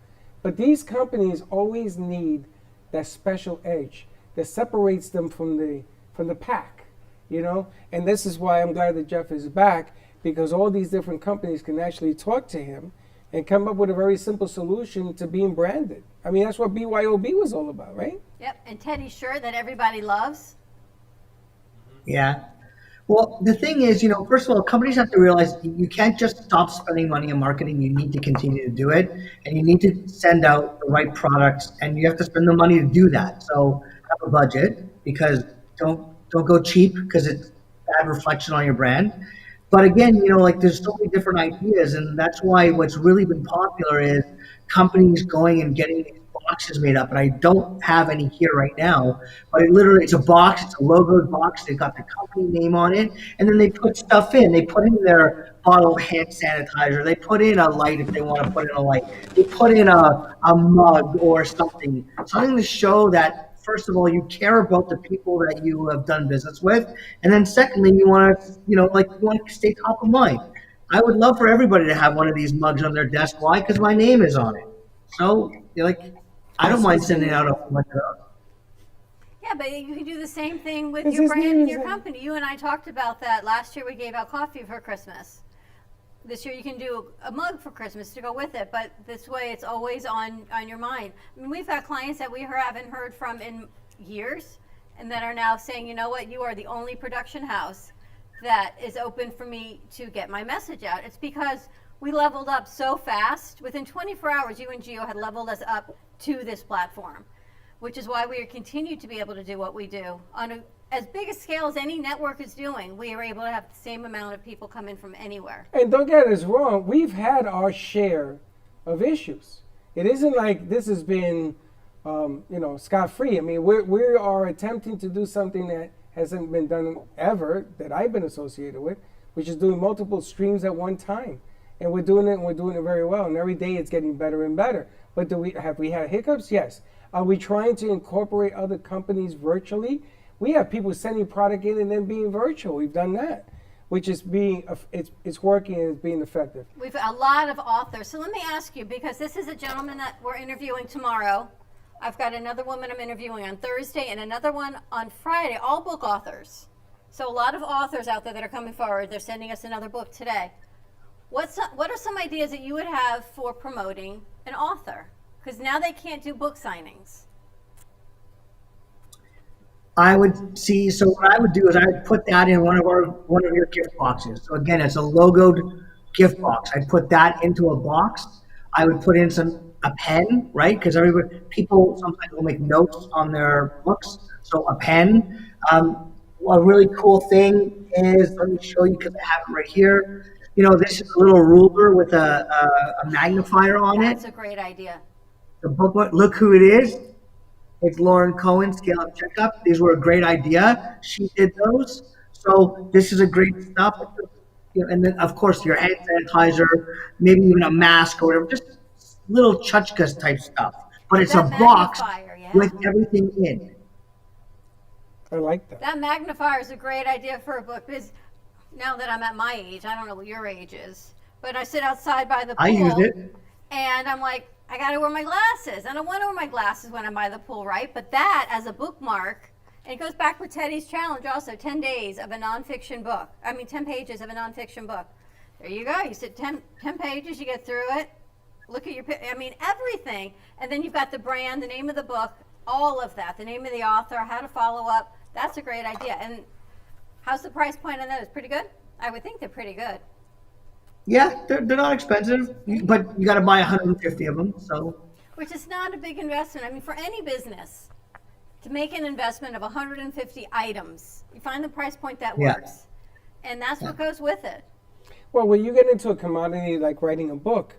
But these companies always need that special edge that separates them from the pack, you know? And this is why I'm glad that Jeff is back, because all these different companies can actually talk to him and come up with a very simple solution to being branded. I mean, that's what BYOB was all about, right? Yep, and Teddy's shirt that everybody loves. yeah. Well, the thing is, first of all, companies have to realize you can't just stop spending money on marketing. You need to continue to do it, and you need to send out the right products, and you have to spend the money to do that. So have a budget, because don't go cheap, because it's bad reflection on your brand. But again, there's so many different ideas, and that's why what's really been popular is companies going and getting these boxes made up. And I don't have any here right now, but it's a box, it's a logoed box. They've got the company name on it, and then they put stuff in. They put in their bottle of hand sanitizer. They put in a light if they want to put in a light. They put in a mug or something to show that first of all, you care about the people that you have done business with, and then secondly, you want to, you want to stay top of mind. I would love for everybody to have one of these mugs on their desk. Why? Because my name is on it. So, I don't mind sending out a bunch of those. Yeah, but you can do the same thing with Is your his brand name and is your a- company. You and I talked about that last year. We gave out coffee for Christmas. This year you can do a mug for Christmas to go with it, but this way it's always on your mind. I mean, we've got clients that we haven't heard from in years and that are now saying, you know what, you are the only production house that is open for me to get my message out. It's because we leveled up so fast. Within 24 hours, you and Gio had leveled us up to this platform, which is why we continue to be able to do what we do on as big a scale as any network is doing. We are able to have the same amount of people come in from anywhere. And don't get us wrong, we've had our share of issues. It isn't like this has been, scot-free. I mean, we are attempting to do something that hasn't been done ever that I've been associated with, which is doing multiple streams at one time. And we're doing it, and we're doing it very well. And every day it's getting better and better. But have we had hiccups? Yes. Are we trying to incorporate other companies virtually? We have people sending product in and then being virtual. We've done that, which is it's working and it's being effective. We've a lot of authors. So let me ask you, because this is a gentleman that we're interviewing tomorrow. I've got another woman I'm interviewing on Thursday and another one on Friday, all book authors. So a lot of authors out there that are coming forward. They're sending us another book today. What are some ideas that you would have for promoting an author? Because now they can't do book signings. I would see. So what I would do is I would put that in one of your gift boxes. So again, it's a logoed gift box. I'd put that into a box. I would put in a pen, right? Because people sometimes will make notes on their books. So a pen. A really cool thing is, let me show you because I have it right here. This is a little ruler with a magnifier on it. That's a great idea. The book, look who it is. It's Lauren Cohen, Scale Up Checkup. These were a great idea. She did those. So this is a great stuff. And then, of course, your hand sanitizer, maybe even a mask or whatever, just little tchotchkes type stuff. But it's a That box magnifier, yeah. with everything in. I like that. That magnifier is a great idea for a book, because now that I'm at my age, I don't know what your age is, but I sit outside by the pool. I used it. And I'm like, I got to wear my glasses. I don't want to wear my glasses when I'm by the pool, right? But that as a bookmark, and it goes back with Teddy's challenge also, 10 days of a nonfiction book. 10 pages of a nonfiction book. There you go. You sit 10 pages, you get through it. Look at everything. And then you've got the brand, the name of the book, all of that, the name of the author, how to follow up. That's a great idea. And how's the price point on those? Pretty good? I would think they're pretty good. Yeah, they're not expensive, but you got to buy 150 of them. So, Which is not a big investment. For any business, to make an investment of 150 items, you find the price point that Yeah. works. And that's what goes with it. Well, when you get into a commodity like writing a book,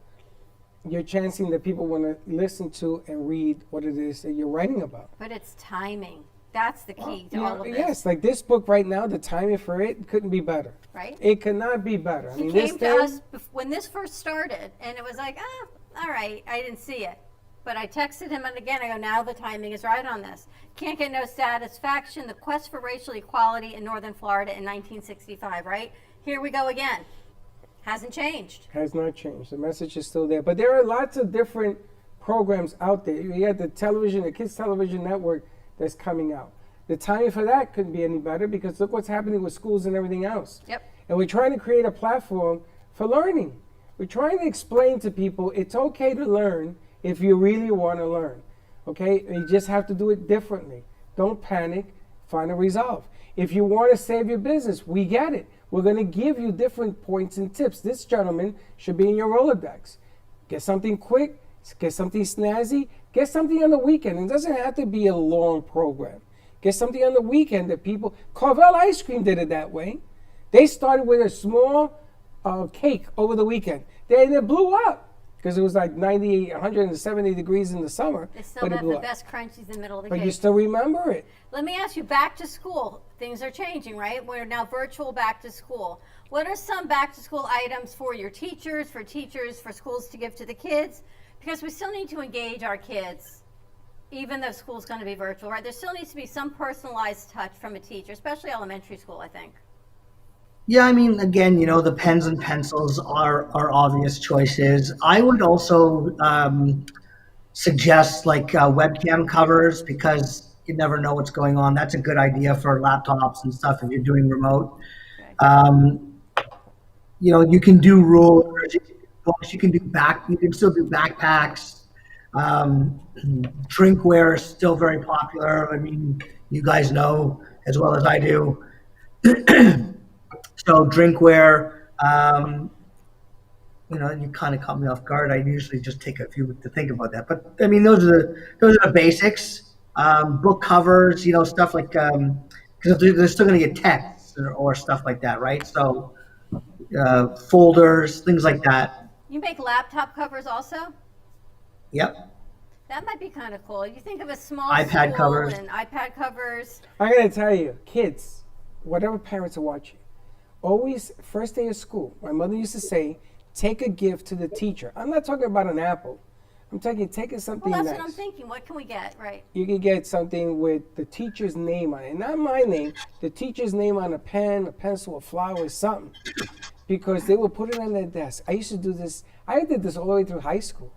you're chancing that people want to listen to and read what it is that you're writing about. But it's timing. That's the key to all of this. Yes, like this book right now, the timing for it couldn't be better. Right? It could not be better. He this came to thing, us when this first started, and it was like, all right, I didn't see it. But I texted him, and again, I go, now the timing is right on this. Can't get no satisfaction, the quest for racial equality in Northern Florida in 1965, right? Here we go again. Hasn't changed. has not changed. The message is still there. But there are lots of different programs out there. You have the Kids Television Network that's coming out. The timing for that couldn't be any better because look what's happening with schools and everything else. Yep. And we're trying to create a platform for learning. We're trying to explain to people it's okay to learn if you really want to learn. Okay? You just have to do it differently. Don't panic. Find a resolve. If you want to save your business, we get it. We're going to give you different points and tips. This gentleman should be in your Rolodex. Get something quick, get something snazzy, get something on the weekend. It doesn't have to be a long program. Get something on the weekend that people, Carvel Ice Cream did it that way. They started with a small cake over the weekend. Then it blew up because it was like 90, 170 degrees in the summer. They still but it have blew the up. best crunchies in the middle of the But cake. you still remember it. Let me ask you, back to school, things are changing, right? We're now virtual back to school. What are some back to school items for your teachers, for schools to give to the kids? Because we still need to engage our kids even though school's going to be virtual, right? There still needs to be some personalized touch from a teacher, especially elementary school, I think. Yeah, I mean, again, the pens and pencils are obvious choices. I would also suggest like webcam covers, because you never know what's going on. That's a good idea for laptops and stuff if you're doing remote. You can do rulers, you can do you can still do backpacks. Drinkware is still very popular. I mean, you guys know as well as I do. So drinkware, you kind of caught me off guard. I usually just take a few to think about that. But I mean, those are the basics. Book covers, stuff like, because they're still going to get texts or stuff like that, right? So folders, things like that. You make laptop covers also? Yep. That might be kind of cool. You think of a small iPad school covers. and iPad covers. I'm going to tell you, kids, whatever parents are watching, always, first day of school, my mother used to say, take a gift to the teacher. I'm not talking about an apple. I'm talking taking something Well, that's nice. what I'm thinking. What can we get, right? You can get something with the teacher's name on it. Not my name, the teacher's name on a pen, a pencil, a flower, something. Because they will put it on their desk. I used to do this. I did this all the way through high school.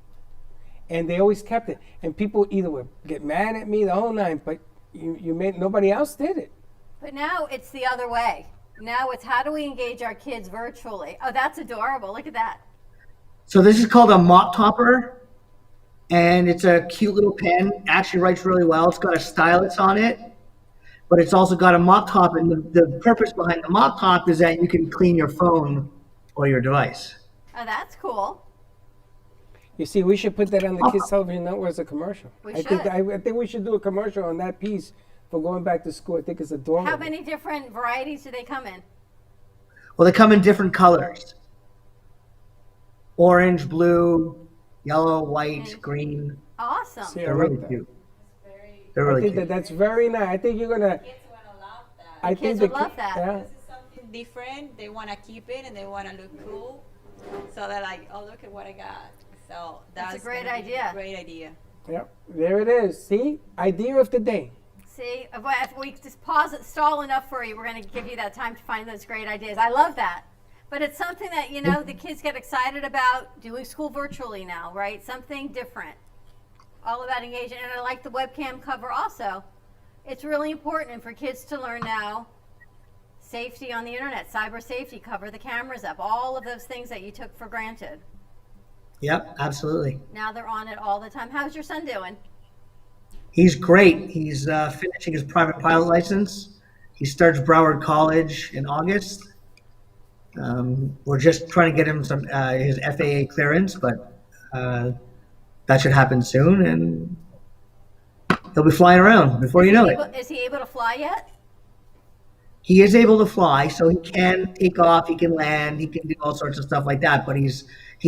And they always kept it. And people either would get mad at me, the whole nine, but nobody else did it. But now it's the other way. Now it's how do we engage our kids virtually? Oh, that's adorable. Look at that. So this is called a mop topper, and it's a cute little pen. Actually writes really well. It's got a stylus on it, but it's also got a mop top, and the purpose behind the mop top is that you can clean your phone or your device. Oh, that's cool. You see, we should put that on the Kids Television Network as a commercial. We I think should. we should do a commercial on that piece for going back to school. I think it's adorable. How many different varieties do they come in? Well, they come in different colors: orange, blue, yellow, white, green. Awesome. See, I They're like really that. cute. They're really I think cute. that's very nice. I think you're gonna. Kids wanna love that. I Kids think would love that. Yeah. This is something different. They wanna keep it and they wanna look cool. So they're like, oh, look at what I got. So That's a great gonna be idea. a great idea. Yep. There it is. See, idea of the day. See, if we just pause it, stall enough for you, we're going to give you that time to find those great ideas. I love that. But it's something that, the kids get excited about doing school virtually now, right? Something different. All about engagement. And I like the webcam cover also. It's really important for kids to learn now safety on the internet, cyber safety, cover the cameras up, all of those things that you took for granted. Yep, absolutely. Now they're on it all the time. How's your son doing? He's great. He's finishing his private pilot license. He starts Broward College in August. We're just trying to get him some his FAA clearance, but that should happen soon, and he'll be flying around before you know it. Is he able to fly yet? He is able to fly, so he can take off, he can land, he can do all sorts of stuff like that, but he's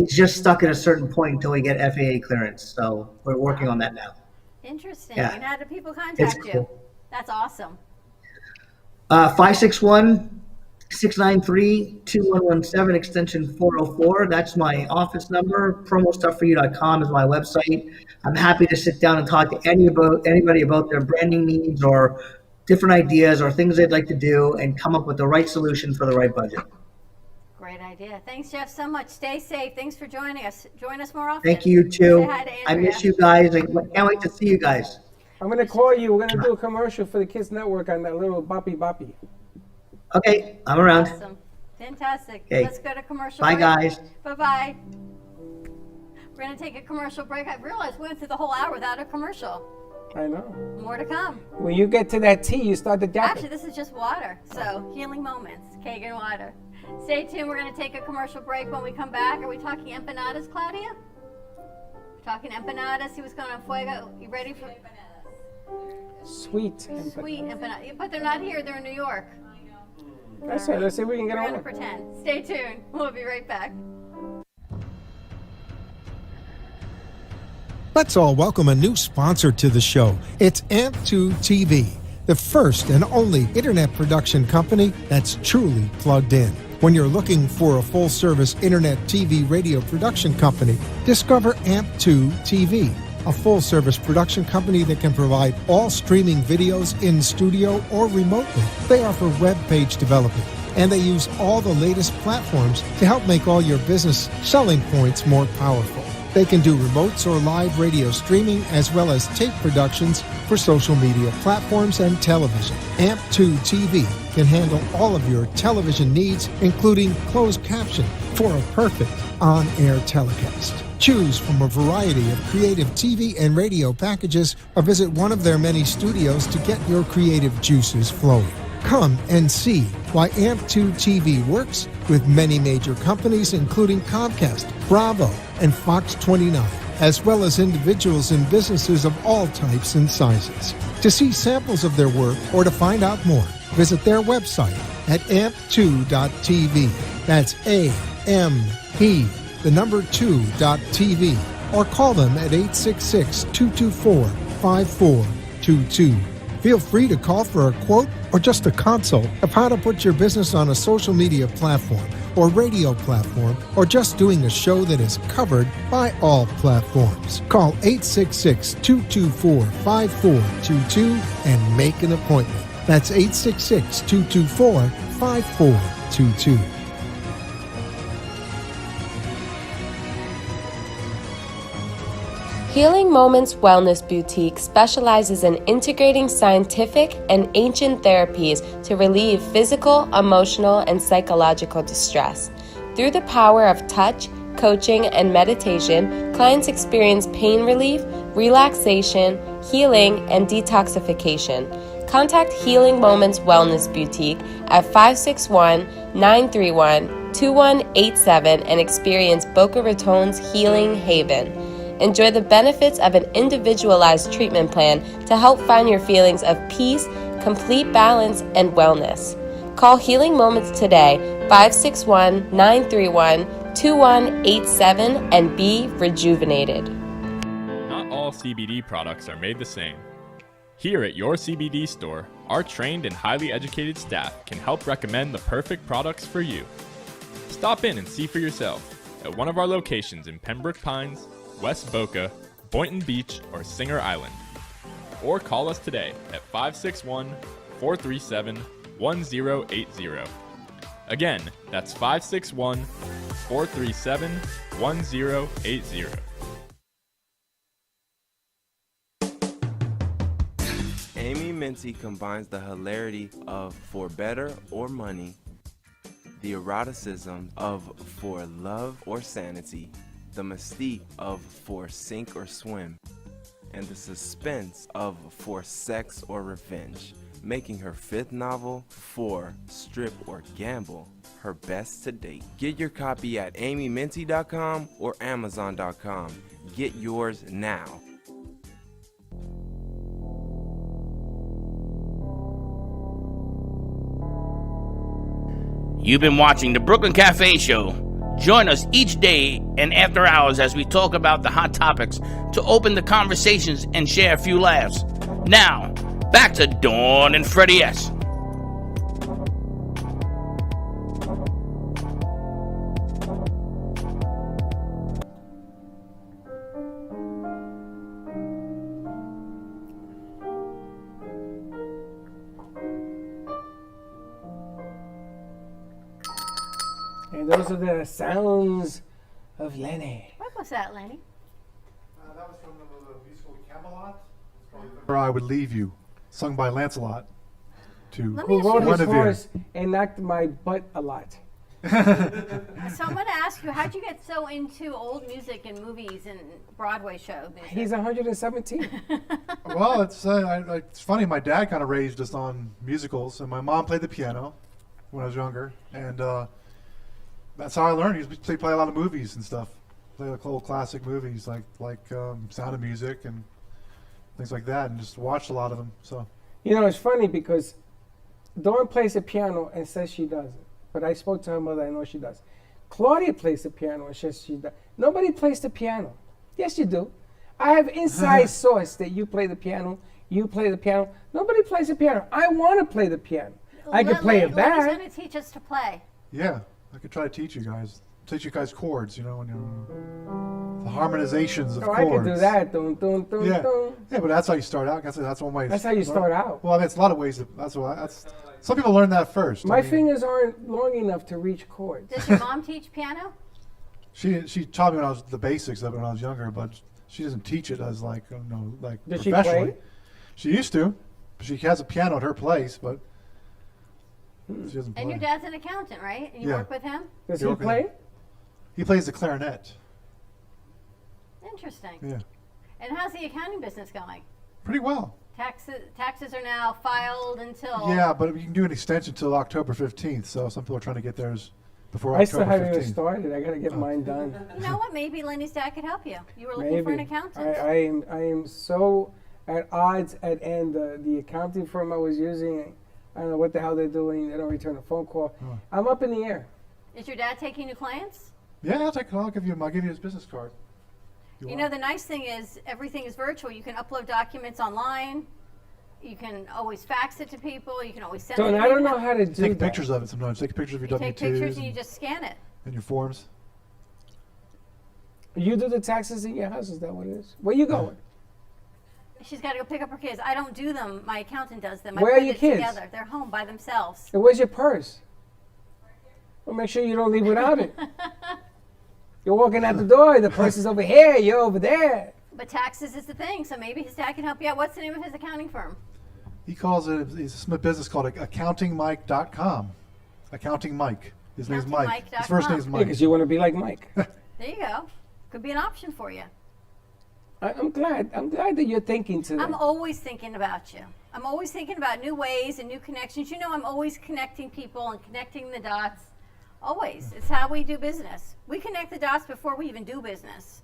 just stuck at a certain point until we get FAA clearance. So we're working on that now. Interesting. Yeah. And how do people It's contact you? cool. That's awesome. 561-693-2117, extension 404. That's my office number. Promostufforyou.com is my website. I'm happy to sit down and talk to anybody about their branding needs or different ideas or things they'd like to do and come up with the right solution for the right budget. Great idea. Thanks, Jeff, so much. Stay safe. Thanks for joining us. Join us more often. Thank you, too. Say hi to I Andrea. miss you guys. I can't wait to see you guys. I'm gonna call you. We're gonna do a commercial for the Kids Network on that little boppy boppy. Okay, I'm around. Awesome. Fantastic. Okay. Let's go to commercial Bye, break. guys. Bye-bye. We're going to take a commercial break. I realized we went through the whole hour without a commercial. I know. More to come. When you get to that tea, you start to Actually, dap. this is just water. So, healing moments. Kagan water. Stay tuned. We're going to take a commercial break. When we come back, are we talking empanadas, Claudia? We're talking empanadas. He was going on fuego. You ready for Sweet. sweet empanadas? But they're not here. They're in New York. That's it. Let's see if we can get We're on going to it. pretend. Stay tuned. We'll be right back. Let's all welcome a new sponsor to the show. It's AMP2 TV, the first and only internet production company that's truly plugged in. When you're looking for a full-service internet TV radio production company, discover AMP2 TV. a full-service production company that can provide all streaming videos in studio or remotely. They offer web page development, and they use all the latest platforms to help make all your business selling points more powerful. They can do remotes or live radio streaming as well as tape productions for social media platforms and television. AMP2 TV can handle all of your television needs, including closed caption for a perfect on-air telecast. Choose from a variety of creative TV and radio packages or visit one of their many studios to get your creative juices flowing. Come and see why AMP2 TV works with many major companies, including Comcast, Bravo, and Fox 29, as well as individuals and businesses of all types and sizes. To see samples of their work or to find out more, visit their website at amp2.tv. That's AMP, the number 2.tv, or call them at 866-224-5422. Feel free to call for a quote or just a consult of how to put your business on a social media platform or radio platform, or just doing a show that is covered by all platforms. Call 866-224-5422 and make an appointment. That's 866-224-5422. Healing Moments Wellness Boutique specializes in integrating scientific and ancient therapies to relieve physical, emotional, and psychological distress. Through the power of touch, coaching, and meditation, clients experience pain relief, relaxation, healing, and detoxification. Contact Healing Moments Wellness Boutique at 561-931-2187 and experience Boca Raton's Healing Haven. Enjoy the benefits of an individualized treatment plan to help find your feelings of peace, complete balance, and wellness. Call Healing Moments today, 561-931-2187, and be rejuvenated. Not all CBD products are made the same. Here at your CBD store, our trained and highly educated staff can help recommend the perfect products for you. Stop in and see for yourself at one of our locations in Pembroke Pines, West Boca, Boynton Beach, or Singer Island. Or call us today at 561-437-1080. Again, that's 561-437-1080. Amy Minty combines the hilarity of For Better or Money, the eroticism of For Love or Sanity, the mystique of For Sink or Swim, and the suspense of For Sex or Revenge, making her fifth novel, For Strip or Gamble, her best to date. Get your copy at amyminty.com or amazon.com. Get yours now. You've been watching the Brooklyn Cafe Show. Join us each day and after hours as we talk about the hot topics to open the conversations and share a few laughs. Now, back to Dawn and Freddie S. And those are the sounds of Lenny. What was that, Lenny? That was from the musical Camelot. Or I Would Leave You, sung by Lancelot. Who rode his horse and knocked my butt a lot. So I'm going to ask you, how'd you get so into old music and movies and Broadway show music? He's 117. Well, it's funny. My dad kind of raised us on musicals, and my mom played the piano when I was younger, and that's how I learned. He play a lot of movies and stuff. Play like old classic movies like Sound of Music and things like that, and just watched a lot of them. So You know, it's funny because Dawn plays the piano and says she doesn't. But I spoke to her mother, I know she does. Claudia plays the piano and says she does. Nobody plays the piano. Yes, you do. I have inside source that you play the piano, you play the piano. Nobody plays the piano. I want to play the piano. I can play it Lenny's back. going to teach us to play. yeah, I could try to teach you guys. teach you guys chords, and the harmonizations of Oh, chords. I could do that. Dun, dun, dun, Yeah, dun. yeah, but that's how you start out. That's one way. That's how you start out. Well, I mean, it's a lot of ways. That's some people learn that first. My fingers aren't long enough to reach chords. Does your mom teach piano? She taught me the basics of it when I was younger, but she doesn't teach it as like Does she professionally. play? She used to. She has a piano at her place, but she doesn't play. And your dad's an accountant, right? And you Yeah. work with him? Does You he work with play? him? He plays the clarinet. Interesting. Yeah, And how's the accounting business going? pretty well. Taxes are now filed until. Yeah, but you can do an extension till October 15th. So some people are trying to get theirs before I still October haven't 15th. even started. I gotta get mine done. You know what? Maybe Lenny's dad could help you. You were looking for an Maybe. accountant. I am so at odds at end. The accounting firm I was using, I don't know what the hell they're doing. They don't return a phone call. I'm up in the air. Is your dad taking new clients? Yeah, I'll give you his business card. You know, the nice thing is everything is virtual. You can upload documents online. You can always fax it to people. You can always send So it. I don't know how to do Take that. pictures of it sometimes. Take pictures of your You take pictures W-2s and you just scan it. and your forms. You do the taxes in your house? Is that what it is? Where you going? She's got to go pick up her kids. I don't do them. My accountant does them. Where I are put your it kids? together. They're home by themselves. And where's your purse? Well, make sure you don't leave without it. You're walking out the door. The purse is over here. You're over there. But taxes is the thing, so maybe his dad can help you out. What's the name of his accounting firm? He calls it. He's a business called AccountingMike.com. Accounting Mike. His name's Mike. His first name's Yeah, Mike. because you want to be like Mike. There you go. Could be an option for you. I'm glad. I'm glad that you're thinking to I'm them. always thinking about you. I'm always thinking about new ways and new connections. You know, I'm always connecting people and connecting the dots. Always. It's how we do business. We connect the dots before we even do business.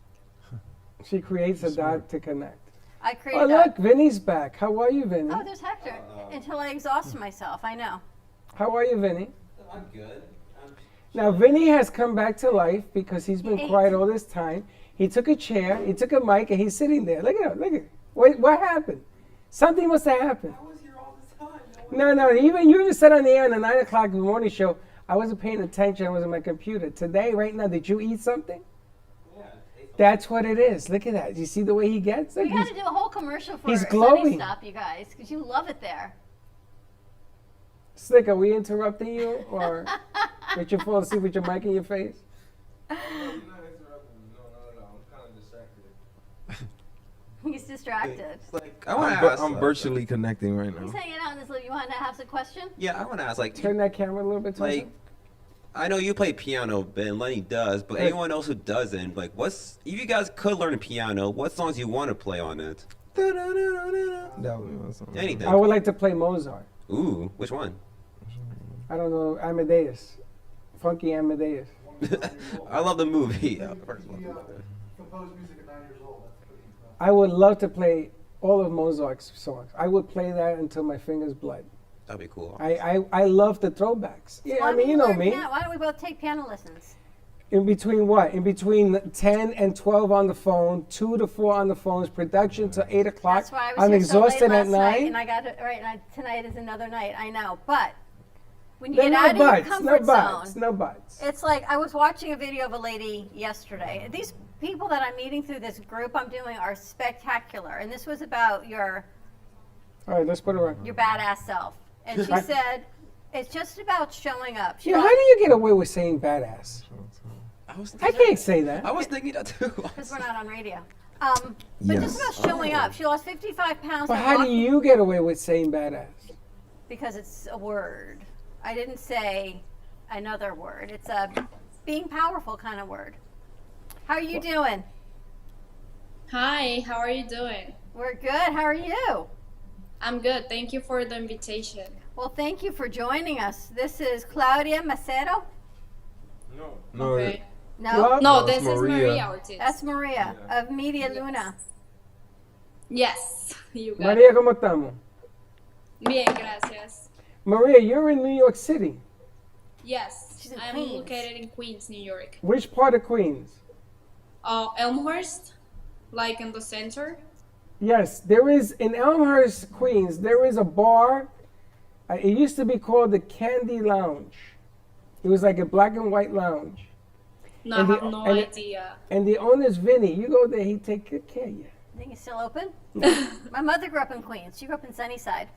She creates a dot to connect. I create Oh, a dot. look, Vinny's back. How are you, Vinny? Oh, there's Hector. Until I exhaust myself. I know. How are you, Vinny? I'm good. Now, Vinny has come back to life because he's been He ate. quiet all this time. He took a chair, he took a mic, and he's sitting there. Look at him, look at him. What happened? Something must have happened. I was here all the time. No, you even said on the air on the 9 o'clock in the morning show, I wasn't paying attention, I was on my computer. Today, right now, did you eat something? Yeah. That's what it is. Look at that. You see the way he gets? Look, We got he's- to do a whole commercial for he's Sunny glowing. Stop, you guys, because you love it there. Slick, are we interrupting you? Or did you fall asleep with your mic in your face? He's distracted. Like, I want to ask. I'm virtually connecting right He's now. hanging out in his little. You want to have some question? Yeah, I want to ask. Like, Turn that camera a little bit towards like, him. I know you play piano, Ben. Lenny does, but Right. anyone else who doesn't, like, if you guys could learn a piano, what songs you want to play on it? That would be my song. Anything. I would like to play Mozart. Ooh, which one? I don't know, Amadeus. Funky Amadeus. I love the movie. First one. Composed music at 9 years old. That's pretty incredible. I would love to play all of Mozart's songs. I would play that until my fingers bled. That'd be cool. I love the throwbacks. Yeah, Why I don't mean, we you know learn me. piano? Why don't we both take piano lessons? In between what? In between 10 and 12 on the phone, 2 to 4 on the phones, production till 8 o'clock. That's why I was I'm here so late exhausted at last night, 9. and I got it right. And tonight is another night. I know, but when you There are get no out of your buts, comfort no buts, zone, no buts. it's like I was watching a video of a lady yesterday. These people that I'm meeting through this group I'm doing are spectacular, and this was about your All right, let's put it on. badass self. And she Right. said, it's just about showing up. She Yeah, how do you get away with saying badass? I can't say that. I was thinking that too. Because we're not on radio. But just about showing up. She lost 55 pounds. But by how do walking- you get away with saying badass? Because it's a word. I didn't say another word. It's a being powerful kind of word. How are you doing? Hi, how are you doing? We're good. How are you? I'm good. Thank you for the invitation. Well, thank you for joining us. This is Claudia Macero. No, Okay. No, No, that's this is Maria. Maria Ortiz. that's Maria of Media Luna. Yes, you got it. Maria, ¿cómo estamos? Bien, gracias. Maria, you're in New York City. Yes, She's in I'm Queens. located in Queens, New York. Which part of Queens? Elmhurst, like in the center. Yes, there is in Elmhurst, Queens. There is a bar. It used to be called the Candy Lounge. It was like a black and white lounge, No, And I the- have no and- idea. And the owner's Vinny. You go there, he take good care of you. I think it's still open. My mother grew up in Queens. She grew up in Sunnyside.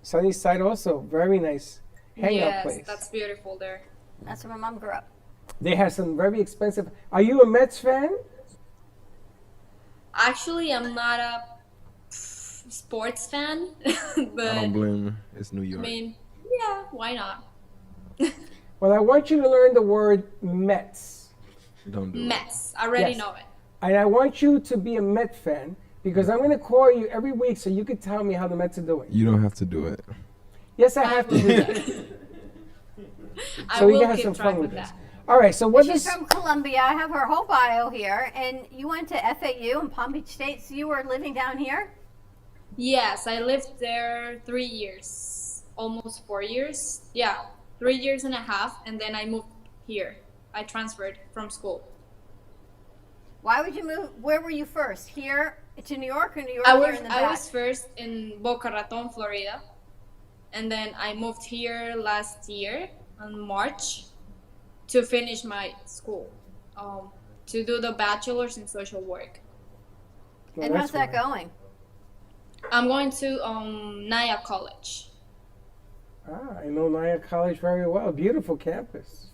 Sunnyside also, very nice hangout Yes, place. that's beautiful there. That's where my mom grew up. They have some very expensive. Are you a Mets fan? Actually, I'm not a sports fan, but I don't blame her. It's New I York. mean, yeah, why not? Well, I want you to learn the word Mets. Don't do it. Mets, I already Yes. know it. And I want you to be a Met fan because I'm going to call you every week so you can tell me how the Mets are doing. You don't have to do it. Yes, I have to do that. I So we will can have keep some track fun with of this. that. All right, so what She's is. from Columbia. I have her whole bio here. And you went to FAU in Palm Beach State, so you were living down here? Yes, I lived there 3 years, almost 4 years. Yeah, 3 years and a half, and then I moved here. I transferred from school. Why would you move? Where were you first? Here to New York or New York I here was in the I back? was first in Boca Raton, Florida, and then I moved here last year in March to finish my school, to do the bachelor's in social work. Well, And how's that's that why. going? I'm going to Naya College. Ah, I know Naya College very well. Beautiful campus.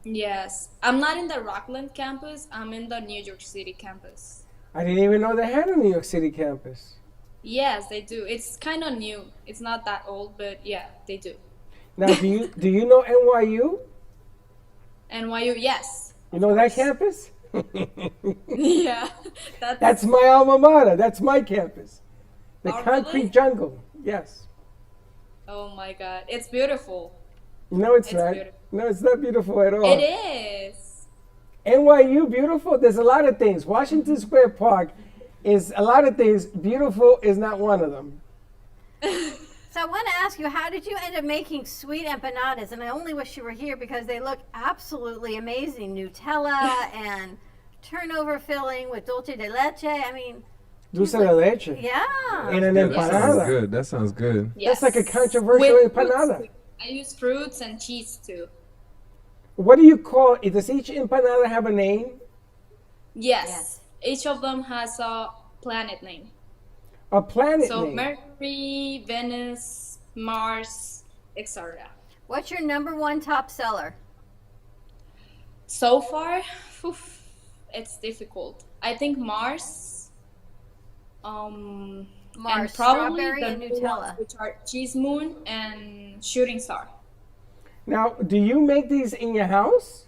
Yes, I'm not in the Rockland campus. I'm in the New York City campus. I didn't even know they had a New York City campus. Yes, they do. It's kind of new. It's not that old, but yeah, they do. Now, do you know NYU? NYU, yes. You know that campus? Yeah, That's my alma mater. That's my campus. The Oh, concrete really? jungle. Yes. Oh my God, it's beautiful. No, it's It's not. beautiful. No, it's not beautiful at all. It is. NYU beautiful. There's a lot of things. Washington Square Park is a lot of things. Beautiful is not one of them. So I want to ask you, how did you end up making sweet empanadas? And I only wish you were here because they look absolutely amazing. Nutella and turnover filling with dulce de leche. I mean, Dulce de leche. yeah. And an That sounds empanada. good. That sounds good. Yes. That's like a controversial With empanada. fruits. I use fruits and cheese too. What do you call it? Does each empanada have a name? Yes. Each of them has a planet name. A planet So name? Mercury, Venus, Mars, etc. What's your number one top seller? So far, it's difficult. I think Mars. Mars, And probably strawberry the and new Nutella. ones, which are Cheese Moon and Shooting Star. Now, do you make these in your house?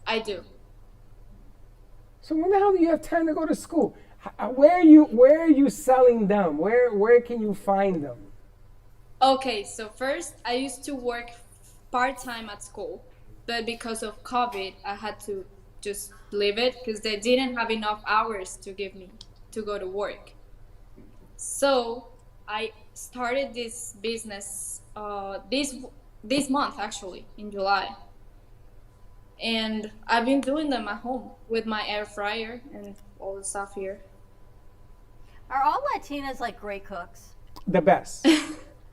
I do. So when the hell do you have time to go to school? Where are you selling them? Where can you find them? Okay, so first I used to work part-time at school, but because of COVID, I had to just leave it because they didn't have enough hours to give me to go to work. So I started this business this month, actually, in July. And I've been doing them at home with my air fryer and all the stuff here. Are all Latinas like great cooks? The best.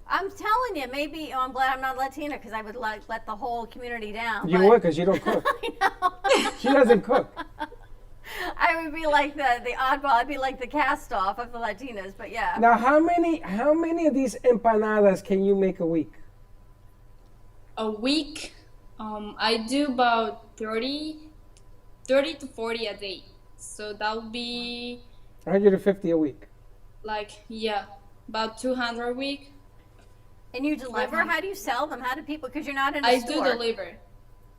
I'm telling you, maybe I'm glad I'm not Latina because I would like let the whole community down. You but would, because you don't cook. I know. She doesn't cook. I would be like the oddball. I'd be like the cast off of the Latinas, but yeah. Now, how many of these empanadas can you make a week? A week, I do about 30 to 40 a day. So that would be 150 a week. like, yeah, about 200 a week. And you deliver? How do you sell them? How do people? Because you're not in a I store. do deliver.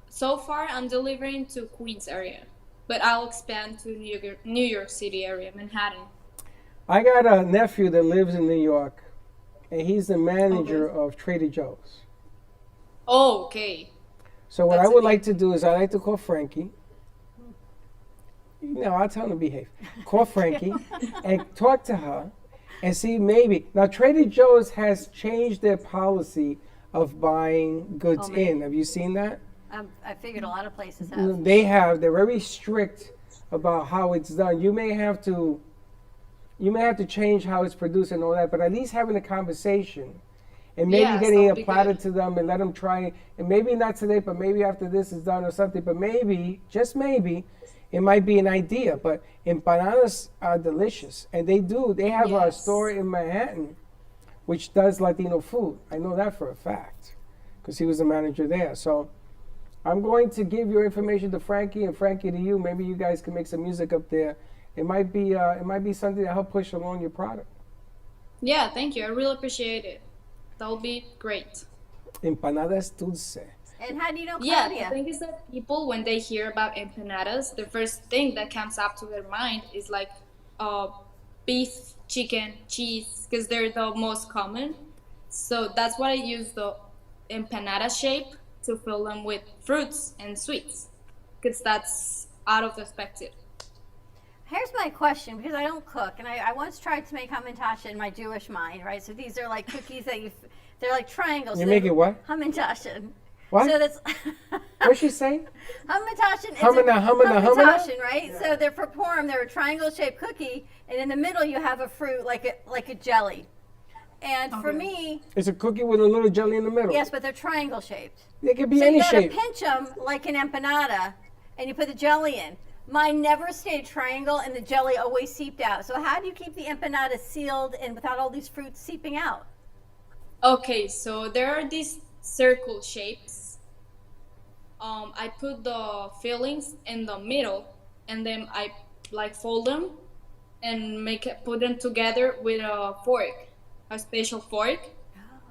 So far, I'm delivering to Queens area, but I'll expand to New York City area, Manhattan. I got a nephew that lives in New York, and he's the manager of Trader Joe's. Oh, okay. So what That's I would okay. like to do is I like to call Frankie. No, I'll tell him to behave. Call Frankie and talk to her and see maybe. Now, Trader Joe's has changed their policy of buying goods Oh, man. in. Have you seen that? I figured a lot of places have. They have. They're very strict about how it's done. You may have to change how it's produced and all that, but at least having a conversation and maybe Yes, getting that'll a be platter good. to them and let them try it. And maybe not today, but maybe after this is done or something. But maybe, just maybe, it might be an idea. But empanadas are delicious, and they have a Yes. store in Manhattan which does Latino food. I know that for a fact because he was the manager there. So I'm going to give your information to Frankie and Frankie to you. Maybe you guys can make some music up there. It might be something to help push along your product. Yeah, thank you. I really appreciate it. That'll be great. Empanadas dulce. And how do you know Yeah, Claudia? the thing is that people, when they hear about empanadas, the first thing that comes up to their mind is like beef, chicken, cheese, because they're the most common. So that's why I use the empanada shape to fill them with fruits and sweets, because that's out of the expected. Here's my question, because I don't cook, and I once tried to make hamantaschen in my Jewish mind, right? So these are like cookies that they're like triangles. You so make it what? Hamantaschen. What? So that's What's she saying? hamantaschen. Humana. Hamantaschen, right? So they're for Purim. They're a triangle-shaped cookie, and in the middle you have a fruit like a jelly. And for me, It's a cookie with a little jelly in the middle. yes, but they're triangle-shaped. They could be So any you gotta shape. pinch them like an empanada, and you put the jelly in. Mine never stayed triangle, and the jelly always seeped out. So how do you keep the empanada sealed and without all these fruits seeping out? Okay, so there are these circle shapes. I put the fillings in the middle, and then I like fold them and put them together with a fork, a special fork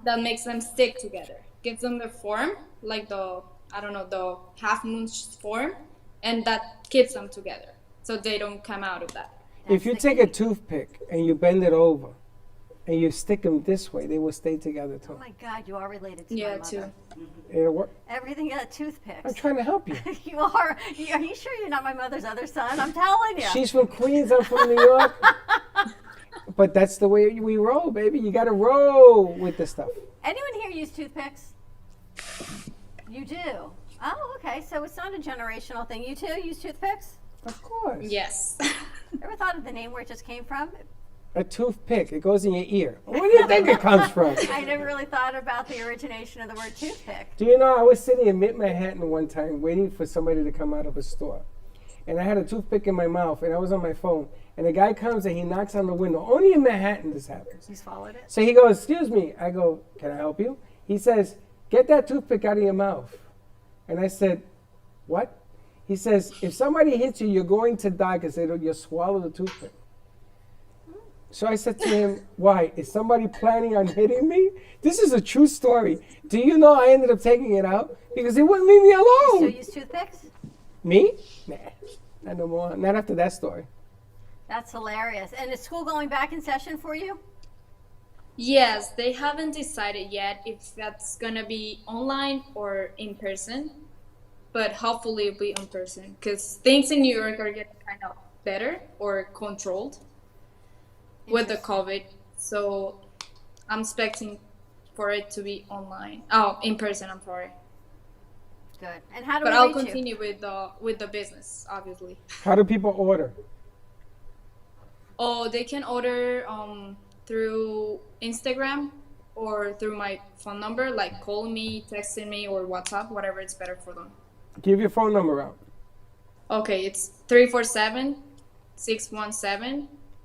that makes them stick together. Gives them the form, like the half moon form, and that keeps them together, so they don't come out of that. If you take a toothpick and you bend it over and you stick them this way, they will stay together too. Oh my God, you are related to my Yeah, mother. too. It'll work. Everything got toothpicks. I'm trying to help you. You are. Are you sure you're not my mother's other son? I'm telling you. She's from Queens, I'm from New York. But that's the way we roll, baby. You got to roll with the stuff. Anyone here use toothpicks? You do. Oh, okay. So it's not a generational thing. You too use toothpicks? Of course. Yes. Ever thought of the name where it just came from? A toothpick, it goes in your ear. Where do you think it comes from? I never really thought about the origination of the word toothpick. Do you know, I was sitting in Mid-Manhattan one time waiting for somebody to come out of a store. And I had a toothpick in my mouth, and I was on my phone. And the guy comes and he knocks on the window. Only in Manhattan this happens. You swallowed it? So he goes, excuse me. I go, can I help you? He says, get that toothpick out of your mouth. And I said, what? He says, if somebody hits you, you're going to die because you'll swallow the toothpick. So I said to him, why? Is somebody planning on hitting me? This is a true story. Do you know I ended up taking it out? Because he wouldn't leave me You still alone. use toothpicks? Me? Nah, not no more. Not after that story. That's hilarious. And is school going back in session for you? Yes, they haven't decided yet if that's gonna be online or in person, but hopefully it'll be in person because things in New York are getting kind of better or controlled with the COVID. So I'm expecting for it to be online. Oh, in person. I'm sorry. Good. And how do But we I'll reach you? continue with the business, obviously. How do people order? Oh, they can order through Instagram or through my phone number, like calling me, texting me, or WhatsApp, whatever it's better for them. Give your phone number out. Okay, it's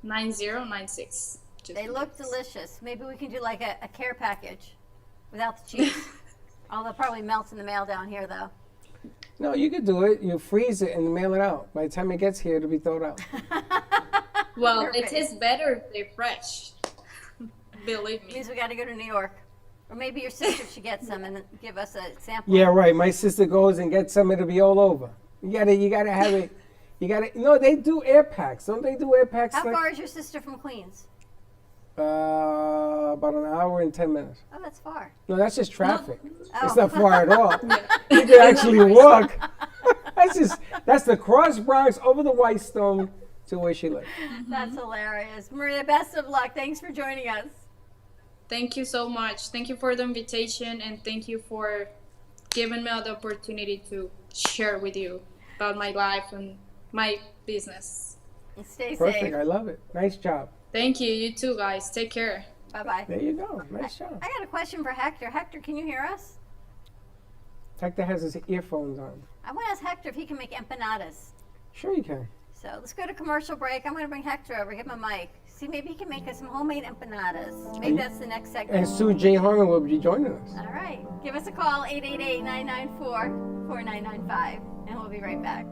347-617-9096. They look delicious. Maybe we can do like a care package without the cheese. Although it probably melts in the mail down here, though. No, you could do it. You freeze it and mail it out. By the time it gets here, it'll be thrown out. Well, it Perfect. tastes better if they're fresh. Believe me. Means we got to go to New York. Or maybe your sister should get some and give us a sample. Yeah, right. My sister goes and gets some. It'll be all over. You gotta have it. No, they do air packs. Don't they do air packs? How like- far is your sister from Queens? About an hour and 10 minutes. Oh, that's far. No, that's just traffic. Oh. It's not far at all. You can actually walk. That's the cross Bronx over the Whitestone to where she lives. That's hilarious. Maria, best of luck. Thanks for joining us. Thank you so much. Thank you for the invitation, and thank you for giving me the opportunity to share with you about my life and my business. And stay Perfect. safe. I love it. Nice job. Thank you. You too, guys. Take care. Bye-bye. There you go. Nice job. I got a question for Hector. Hector, can you hear us? Hector has his earphones on. I want to ask Hector if he can make empanadas. Sure you can. So let's go to commercial break. I'm going to bring Hector over, give him a mic. See, maybe he can make us some homemade empanadas. Maybe that's the next segment. And Sue J. Harmon will be joining us. All right. Give us a call, 888-994-4995, and we'll be right back.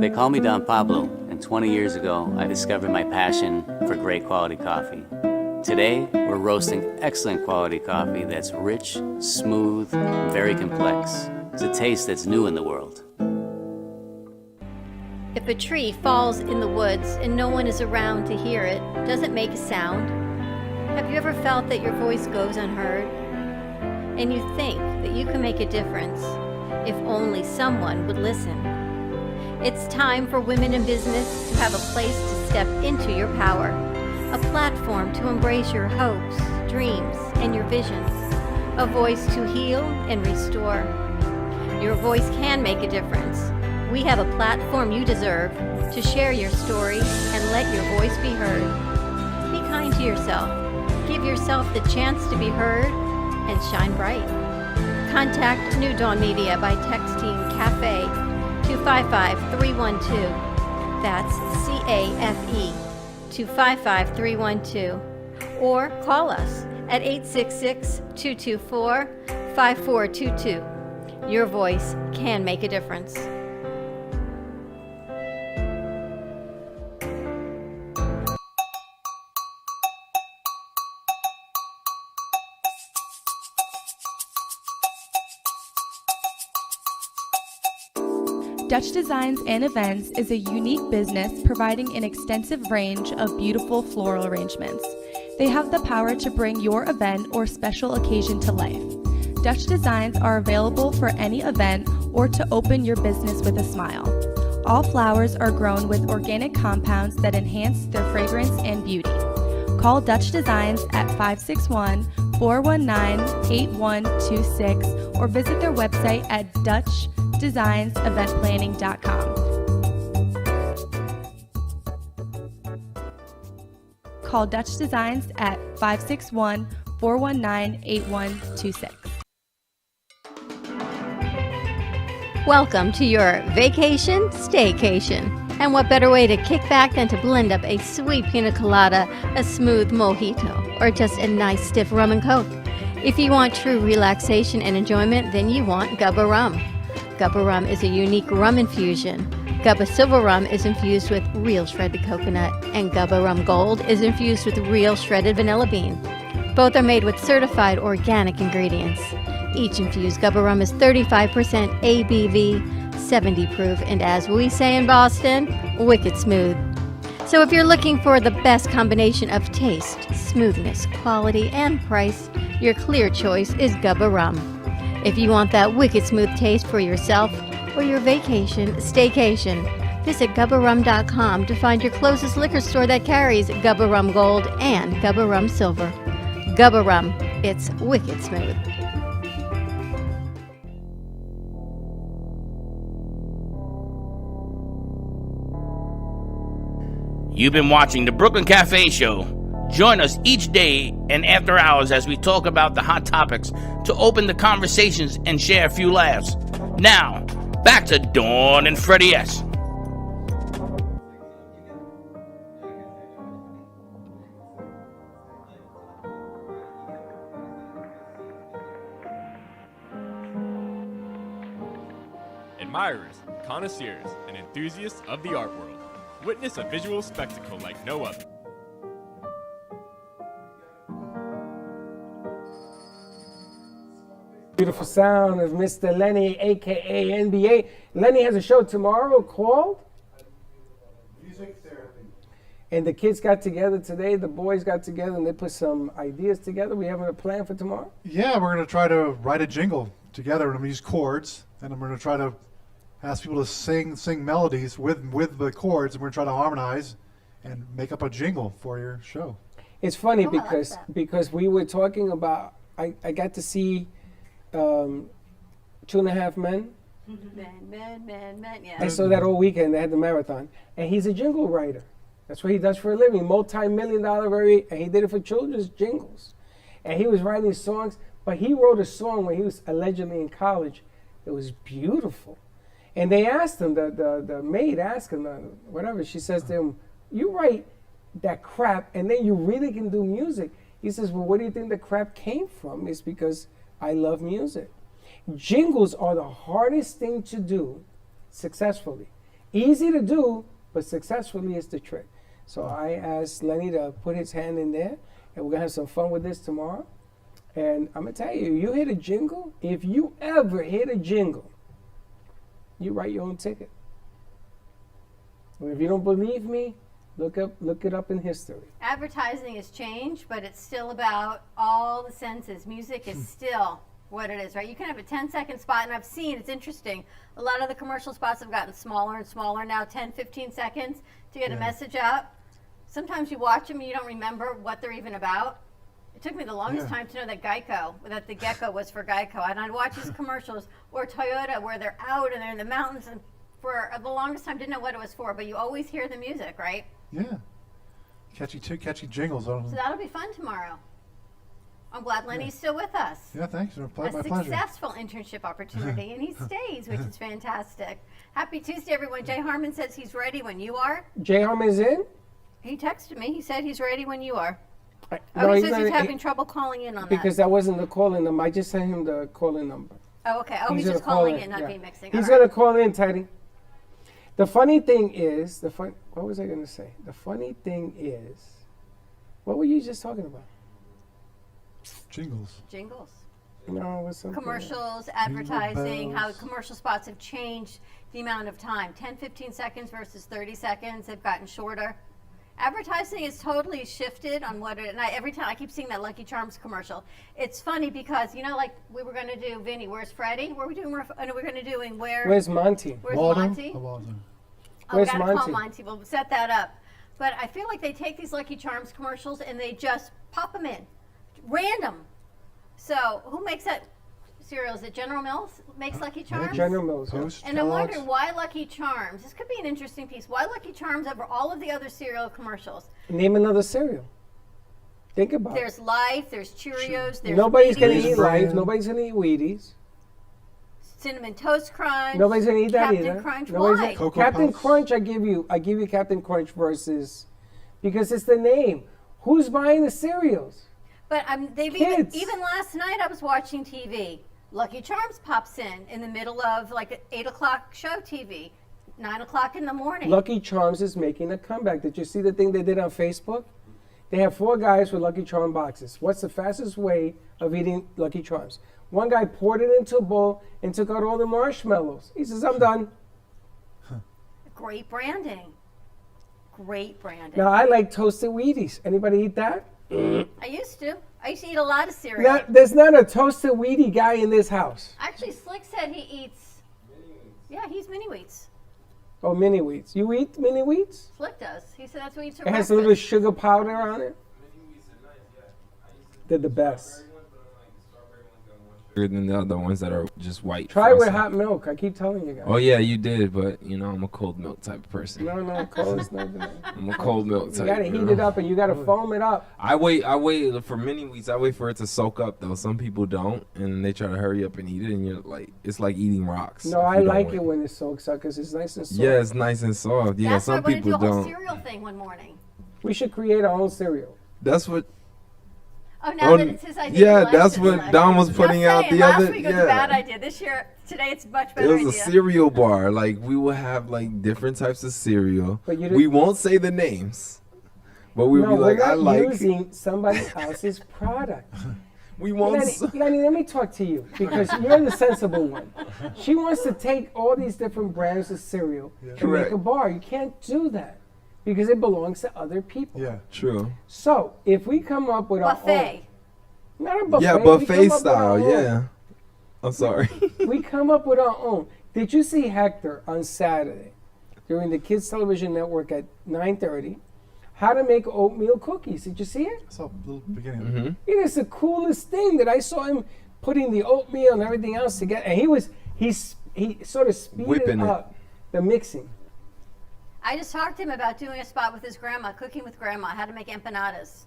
They call me Don Pablo, and 20 years ago, I discovered my passion for great quality coffee. Today, we're roasting excellent quality coffee that's rich, smooth, and very complex. It's a taste that's new in the world. If a tree falls in the woods and no one is around to hear it, does it make a sound? Have you ever felt that your voice goes unheard? And you think that you can make a difference if only someone would listen? It's time for women in business to have a place to step into your power, a platform to embrace your hopes, dreams, and your visions, a voice to heal and restore. Your voice can make a difference. We have a platform you deserve to share your story and let your voice be heard. Be kind to yourself. Give yourself the chance to be heard and shine bright. Contact New Dawn Media by texting CAFE to 55312. That's CAFE to 55312. Or call us at 866-224-5422. Your voice can make a difference. Dutch Designs and Events is a unique business providing an extensive range of beautiful floral arrangements. They have the power to bring your event or special occasion to life. Dutch Designs are available for any event or to open your business with a smile. All flowers are grown with organic compounds that enhance their fragrance and beauty. Call Dutch Designs at 561-419-8126 or visit their website at DutchDesignsEventPlanning.com. Call Dutch Designs at 561-419-8126. Welcome to your vacation staycation. And what better way to kick back than to blend up a sweet pina colada, a smooth mojito, or just a nice stiff rum and coke. If you want true relaxation and enjoyment, then you want Gubba Rum. Gubba Rum is a unique rum infusion. Gubba Silver Rum is infused with real shredded coconut, and Gubba Rum Gold is infused with real shredded vanilla bean. Both are made with certified organic ingredients. Each infused Gubba Rum is 35% ABV, 70 proof, and as we say in Boston, wicked smooth. So if you're looking for the best combination of taste, smoothness, quality, and price, your clear choice is Gubba Rum. If you want that wicked smooth taste for yourself or your vacation staycation, visit GubbaRum.com to find your closest liquor store that carries Gubba Rum Gold and Gubba Rum Silver. Gubba Rum, it's wicked smooth. You've been watching the Brooklyn Cafe Show. Join us each day and after hours as we talk about the hot topics to open the conversations and share a few laughs. Now, back to Dawn and Freddie S. Admirers, connoisseurs, and enthusiasts of the art world. Witness a visual spectacle like no other. Beautiful sound of Mr. Lenny, aka NBA. Lenny has a show tomorrow called Music Therapy. And the kids got together today, the boys got together, and they put some ideas together. We having a plan for tomorrow? Yeah, we're going to try to write a jingle together. I'm going to use chords, and I'm going to try to ask people to sing melodies with the chords, and we're going to try to harmonize and make up a jingle for your show. It's funny because we were talking about, I got to see 2.5 Men. Men, yeah. I saw that all weekend. They had the marathon. And he's a jingle writer. That's what he does for a living. Multi-million-dollar, and he did it for children's jingles. And he was writing these songs, but he wrote a song when he was allegedly in college. It was beautiful. And they asked him, the maid asked him, whatever, she says to him, you write that crap and then you really can do music. He says, well, where do you think the crap came from? It's because I love music. Jingles are the hardest thing to do successfully. Easy to do, but successfully is the trick. So I asked Lenny to put his hand in there, and we're going to have some fun with this tomorrow. And I'm going to tell you, you hit a jingle, if you ever hit a jingle, you write your own ticket. Well, if you don't believe me, look it up in history. Advertising has changed, but it's still about all the senses. Music is still what it is, right? You can have a 10-second spot, and I've seen, it's interesting, a lot of the commercial spots have gotten smaller and smaller now, 10, 15 seconds to get a message out. Sometimes you watch them and you don't remember what they're even about. It took me the longest time to know that the gecko was for Geico. And I'd watch these commercials, or Toyota, where they're out and they're in the mountains, and for the longest time didn't know what it was for, but you always hear the music, right? Yeah. Catchy jingles. So that'll be fun tomorrow. I'm glad Lenny's still with us. Yeah, thanks. My pleasure. Successful internship opportunity, and he stays, which is fantastic. Happy Tuesday, everyone. Jay Harmon says he's ready when you are. Jay Harmon's in? He texted me. He said he's ready when you are. No, he says he's having trouble calling in on because that wasn't the calling number. I just sent him the calling number. Oh, okay. Oh, he's just calling in, not being mixing. He's going to call in, Teddy. The funny thing is, what was I going to say? The funny thing is, what were you just talking about? Jingles. No, what's something? Commercials, advertising, how commercial spots have changed the amount of time. 10, 15 seconds versus 30 seconds. They've gotten shorter. Advertising is totally shifted on what it, and every time I keep seeing that Lucky Charms commercial. It's funny because, like we were going to do, Vinny, where's Freddie? What are we doing? We're going to do Where's Monty? Where's Monty? Oh, where's gotta Monty? Call Monty. We'll set that up. But I feel like they take these Lucky Charms commercials and they just pop them in. Random. So who makes that cereal? Is it General Mills makes Lucky Charms? General Mills. And I'm wondering why Lucky Charms. This could be an interesting piece. Why Lucky Charms over all of the other cereal commercials? Name another cereal. Think about it. There's Life, there's Cheerios, there's Nobody's going to Wheaties. eat Life. Nobody's going to eat Wheaties. Cinnamon Toast Crunch. Nobody's going to eat that Captain either. Crunch. Nobody's Why? Captain Crunch, I give you Captain Crunch versus, because it's the name. Who's buying the cereals? But they've even last night I was watching TV. Lucky Charms pops in the middle of like an 8 o'clock show TV, 9 o'clock in the morning. Lucky Charms is making a comeback. Did you see the thing they did on Facebook? They have 4 guys with Lucky Charm boxes. What's the fastest way of eating Lucky Charms? One guy poured it into a bowl and took out all the marshmallows. He says, I'm done. Great branding. Great branding. Now, I like toasted Wheaties. Anybody eat that? I used to eat a lot of cereal. There's not a toasted Wheatie guy in this house. Actually, Slick said he eats. Yeah, he's mini wheats. Oh, mini wheats. You eat mini wheats? Slick does. He said that's what he eats for It has breakfast. a little sugar powder on it. They're the best. Than the other ones that are just white. Try with frosting. hot milk. I keep telling you guys. Oh yeah, you did, but I'm a cold milk type of person. No, cold is not good. I'm a cold milk type. You gotta heat it up and you gotta foam it up. I wait for mini wheats. I wait for it to soak up though. Some people don't, and they try to hurry up and eat it, and you're like, it's like eating rocks. No, if I you don't like wait. it when it soaks up because it's nice and soft. Yeah, it's nice and soft. Yeah, That's why I some want to do people a whole don't. cereal thing one morning. We should create our own cereal. That's what. Oh, now that it's his idea. Yeah, he likes that's it. what Don was putting Just out saying, the last other. week was a bad idea. Today it's a much It better was idea. a cereal bar. Like we will have like different types of cereal. But you We won't say the names, but we'll no, be like, we're I not like. using somebody else's product. We won't. Lenny, let me talk to you because you're the sensible one. She wants to take all these different brands of cereal and Correct. make a bar. You can't do that because it belongs to other people. Yeah, true. So if we come up with our Buffet. own, not a buffet, Yeah, we come buffet up with our style. own. Yeah. I'm sorry. We come up with our own. Did you see Hector on Saturday during the Kids Television Network at 9:30? How to make oatmeal cookies. Did you see it? I saw a little beginning of Mm-hmm. it. It is the coolest thing that I saw him putting the oatmeal and everything else together. And he sort of speeded Whipping it. up the mixing. I just talked to him about doing a spot with his grandma, cooking with grandma, how to make empanadas.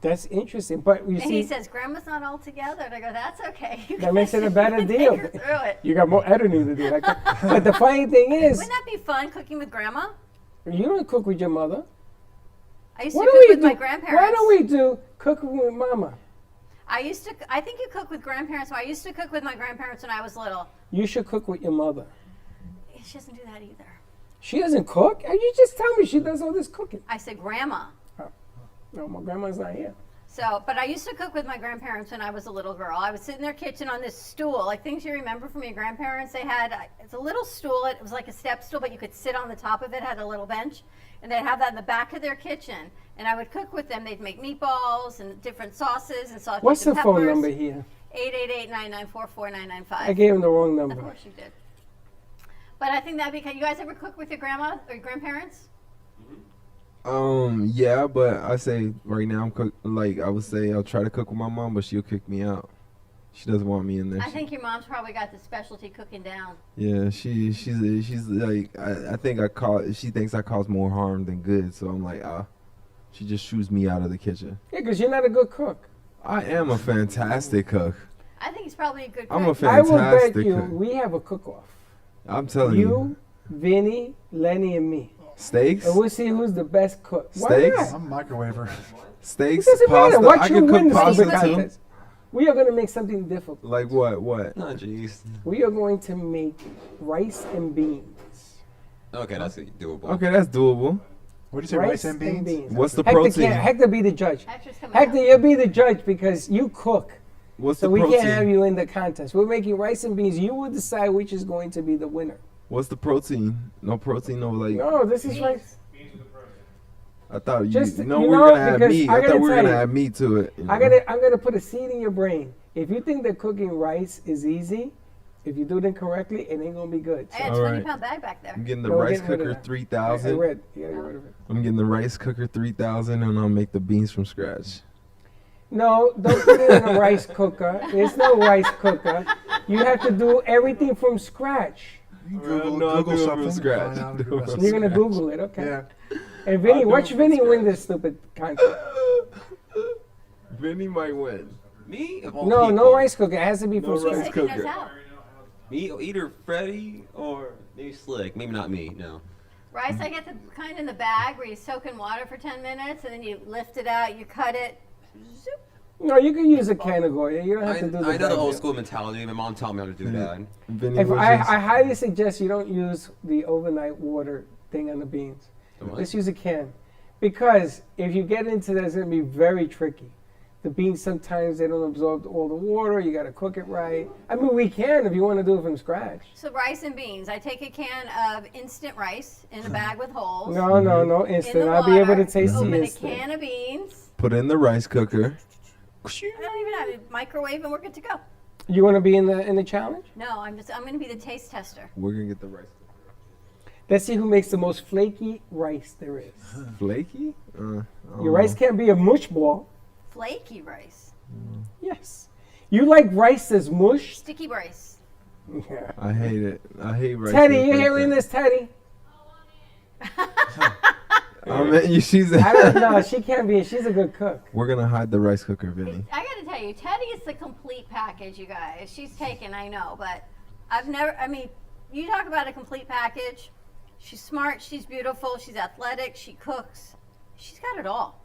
That's interesting, but you And see, he says, Grandma's not all together. And I go, that's okay. You that makes guys it a better can take deal. her through it. You got more editing to do. Like, but the funny thing is, Wouldn't that be fun, cooking with Grandma? you don't cook with your mother. I used Why to don't cook we with my do- grandparents. Why don't we do cooking with Mama? I think you cook with grandparents. I used to cook with my grandparents when I was little. You should cook with your mother. She doesn't do that either. She doesn't cook? You just tell me she does all this cooking. I said Grandma. No, my grandma's not here. So, but I used to cook with my grandparents when I was a little girl. I would sit in their kitchen on this stool, like things you remember from your grandparents. They had, it's a little stool. It was like a step stool, but you could sit on the top of it, had a little bench. And they'd have that in the back of their kitchen. And I would cook with them. They'd make meatballs and different sauces and sausages What's the and phone peppers. number here? 888-994-4995. I gave him the wrong number. Of course you did. But I think that'd be, you guys ever cook with your grandma or your grandparents? Yeah, but I say right now I would say I'll try to cook with my mom, but she'll kick me out. She doesn't want me in there. I think your mom's probably got the specialty cooking down. Yeah, she's like I think she thinks I cause more harm than good, so I'm like she just shoots me out of the kitchen. Yeah, because you're not a good cook. I am a fantastic cook. I think he's probably a good cook. I'm a I will fantastic bet you cook. we have a cook-off. I'm telling You, Vinny, Lenny, and me. Steaks? And we'll see who's the best cook. Why Steaks? not? I'm a microwaver. Steaks, It doesn't pasta. matter. Watch I you can win cook the pasta stupid too. contest. We are going to make something difficult. Like what? What? No, jeez. We are going to make rice and beans. Okay, that's doable. Okay, that's doable. What do you say, rice and beans? What's the Hector protein? Hector, be the judge. Hector's coming Hector, you'll be the judge because you cook. What's So the we protein? can't have you in the contest. We're making rice and beans. You will decide which is going to be the winner. What's the protein? No protein, no like. No, this is rice. I thought we Just, were you gonna know, add because meat. I I gotta thought we were tell gonna you, add meat to it. you I'm know? gonna put a seed in your brain. If you think that cooking rice is easy, if you do it incorrectly, it ain't gonna be good. I had a 20-pound bag back there. I'm getting the No, we're rice getting rid of cooker that. 3000. I read. You gotta get rid of it. I'm getting the rice cooker 3000, and I'll make the beans from scratch. No, don't put it in a rice cooker. There's no rice cooker. You have to do everything from scratch. Google something. Scratch. Find out the recipe. You're gonna Google it, okay? Yeah. And Vinny, I'll do watch it from Vinny win scratch. this stupid contest. Vinny might win. Me? Of all No, no people. rice cooker. It has to be No from rice scratch. cooker. Me, either Freddie or maybe Slick. Maybe not me. No. Rice, I get the kind in the bag where you soak in water for 10 minutes and then you lift it out, you cut it. Zoop. No, you can use a can of Goya. You don't have I to do the know the bag old deal. school mentality. My mom taught me how to do that. Vinny If was I just- highly suggest you don't use the overnight water thing on the beans. What? Just use a can. Because if you get into that, it's going to be very tricky. The beans, sometimes they don't absorb all the water. You got to cook it right. I mean, we can if you want to do it from scratch. So rice and beans. I take a can of instant rice in a bag with holes. No, no, no In instant. the I'll be able to water, taste the open a instant. can of beans. Put it in the rice cooker. I don't even have a microwave and we're good to go. You want to be in the challenge? No, I'm going to be the taste tester. We're gonna get the rice. Let's see who makes the most flaky rice there is. Flaky? I don't Your rice know. can't be a mush ball. Flaky rice. Yes. You like rice that's mush? Sticky rice. Yeah. I hate it. I hate rice. Teddy, that's you like hearing that. this, Teddy? I mean, she's. I don't know. She can't be. She's a good cook. We're gonna hide the rice cooker, Vinny. I got to tell you, Teddy is the complete package, you guys. She's taken, I know, but I've never, I mean, you talk about a complete package. She's smart, she's beautiful, she's athletic, she cooks. She's got it all.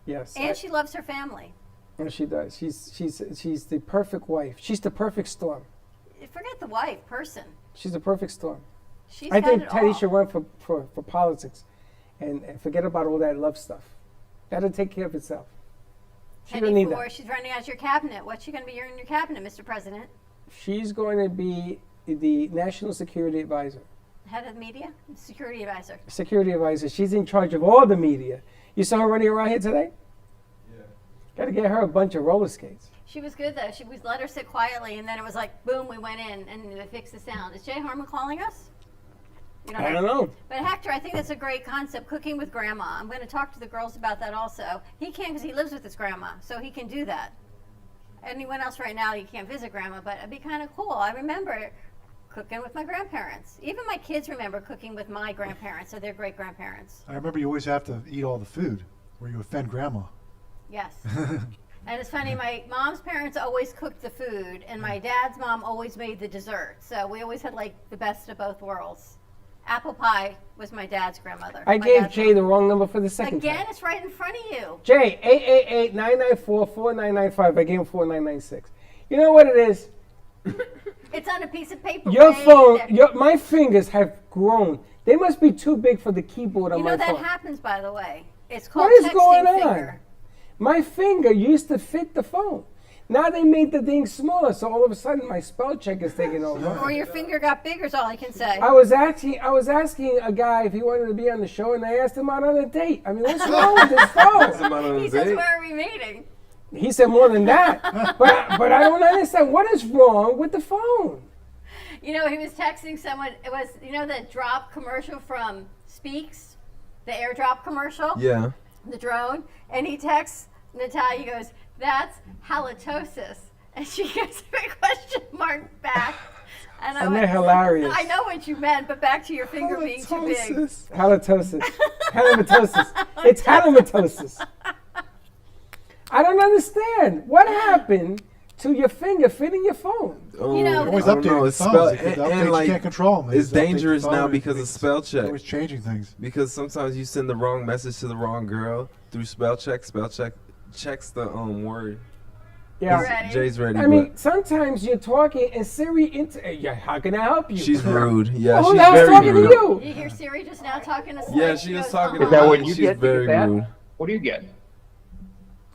Yes. And she loves her family. Yes, she does. She's the perfect wife. She's the perfect storm. Forget the wife, person. She's the perfect storm. She's I got think it Teddy all. should run for politics, and forget about all that love stuff. That'll take care of itself. She Teddy don't need Ford, that. she's running as your cabinet. What's she going to be in your cabinet, Mr. President? She's going to be the National Security Advisor. Head of media? Security advisor. Security Advisor. She's in charge of all the media. You saw her running around here today? Yeah. Got to get her a bunch of roller skates. She was good though. We let her sit quietly, and then it was like, boom, we went in, and they fixed the sound. Is Jay Harmon calling us? You I don't know. But Hector, I think that's a great concept, cooking with grandma. I'm going to talk to the girls about that also. He can because he lives with his grandma, so he can do that. Anyone else right now, you can't visit grandma, but it'd be kind of cool. I remember cooking with my grandparents. Even my kids remember cooking with my grandparents or their great-grandparents. I remember you always have to eat all the food, or you offend grandma. Yes. And it's funny, my mom's parents always cooked the food, and my dad's mom always made the dessert. So we always had like the best of both worlds. Apple pie was my dad's grandmother. I gave Jay the wrong number for the second Again, time. it's right in front of you. Jay, 888-994-4995. I gave him 4996. You know what it is? It's on a piece of paper. Your Ray, phone, that- my fingers have grown. They must be too big for the keyboard on You my know that phone. happens, by the way. It's called What is texting going on? finger. My finger used to fit the phone. Now they made the thing smaller, so all of a sudden my spell check is taking over. Or your finger got bigger is all I can say. I was asking a guy if he wanted to be on the show, and I asked him out on a date. I mean, what's wrong with this phone? He says, where are we meeting? He said more than that. but I don't understand. What is wrong with the phone? You know, he was texting someone. It was, you know, the drop commercial from Speaks, the airdrop commercial? Yeah. The drone. And he texts Natalia, goes, that's halitosis. And she gives him a question mark back. And And they're hilarious. I know what you meant, but back to your finger being too big. Halitosis. Halimatosis. It's halimatosis. I don't understand. What happened to your finger fitting your phone? You know, Always I don't know, updating it's phones. spell- If it updates, and you like, can't control them. it's They just update dangerous the now phone. because of spell check. Always changing things. Because sometimes you send the wrong message to the wrong girl through spell check. Spell check checks the word. Yeah. Jay's ready. I mean, sometimes you're talking and Siri, yeah, how can I help you? She's rude. Yeah, Well, she's I was very talking rude. to you. You hear Siri just now talking to Yeah, Slade? she was goes, talking "Uh-huh." to me. She's very rude. What do you get?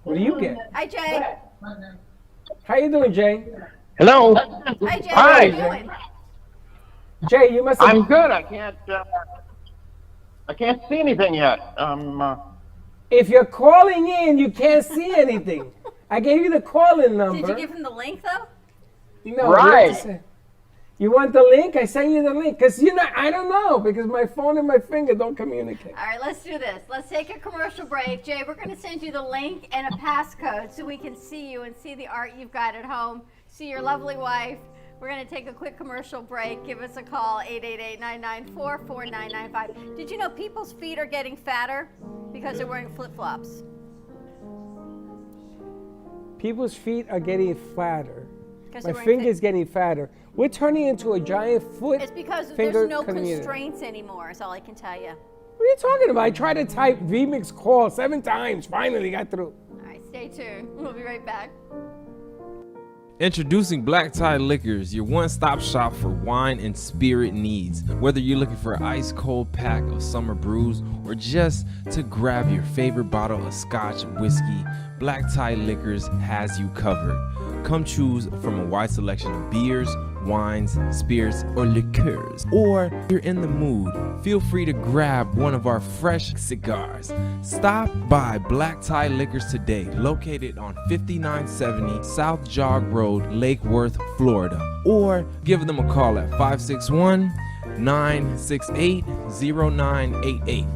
What do you get? Hi, Jay. How you doing, Jay? Hello. Hi, Jay. Hi. How you doing? Jay, you must have... I'm good. I can't see anything yet. If you're calling in, you can't see anything. I gave you the call-in number. Did you give him the link, though? No, Right. You want the link? I sent you the link. Because, I don't know. Because my phone and my finger don't communicate. All right, let's do this. Let's take a commercial break. Jay, we're going to send you the link and a passcode so we can see you and see the art you've got at home, see your lovely wife. We're going to take a quick commercial break. Give us a call, 888-994-4995. Did you know people's feet are getting fatter because they're wearing flip-flops? People's feet are getting flatter. 'Cause My they're wearing finger's getting fatter. We're turning into a giant foot It's because finger there's no community. constraints anymore, is all I can tell you. What are you talking about? I tried to type VMix call 7 times. Finally got through. All right, stay tuned. We'll be right back. Introducing Black Tie Liquors, your one-stop shop for wine and spirit needs. Whether you're looking for an ice-cold pack of summer brews or just to grab your favorite bottle of Scotch whiskey, Black Tie Liquors has you covered. Come choose from a wide selection of beers, wines, spirits, or liqueurs. Or if you're in the mood, feel free to grab one of our fresh cigars. Stop by Black Tie Liquors today, located on 5970 South Jog Road, Lake Worth, Florida. Or give them a call at 561-968-0988.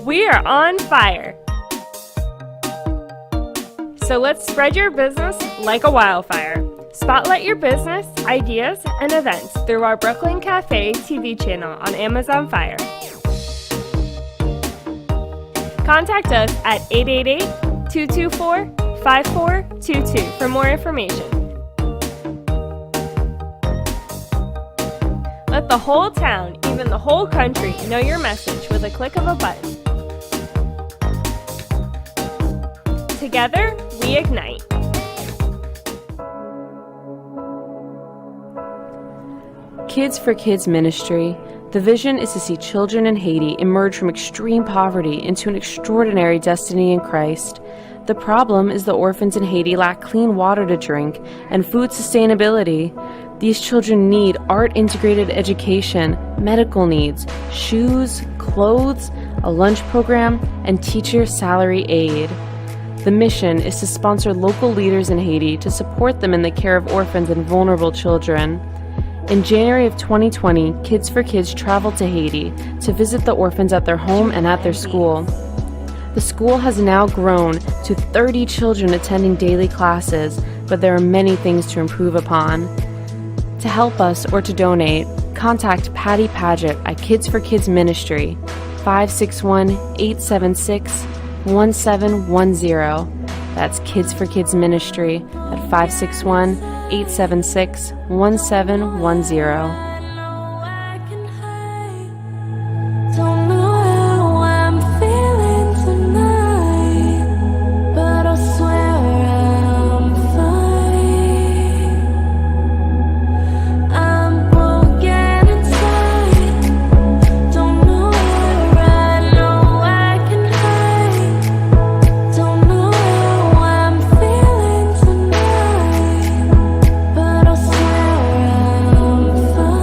We are on fire. So let's spread your business like a wildfire. Spotlight your business, ideas, and events through our Brooklyn Cafe TV channel on Amazon Fire. Contact us at 888-224-5422 for more information. Let the whole town, even the whole country, know your message with a click of a button. Together, we ignite. Kids for Kids Ministry. The vision is to see children in Haiti emerge from extreme poverty into an extraordinary destiny in Christ. The problem is the orphans in Haiti lack clean water to drink and food sustainability. These children need art-integrated education, medical needs, shoes, clothes, a lunch program, and teacher salary aid. The mission is to sponsor local leaders in Haiti to support them in the care of orphans and vulnerable children. In January of 2020, Kids for Kids traveled to Haiti to visit the orphans at their home and at their school. The school has now grown to 30 children attending daily classes, but there are many things to improve upon. To help us or to donate, contact Patty Paget at Kids for Kids Ministry, 561-876 1710. That's Kids for Kids Ministry at 561 876 1710. Don't know how I'm feeling tonight, but I swear I'm fine. I'm broken inside, don't know where I know I can hide. Don't know how I'm feeling tonight, but I swear I'm fine.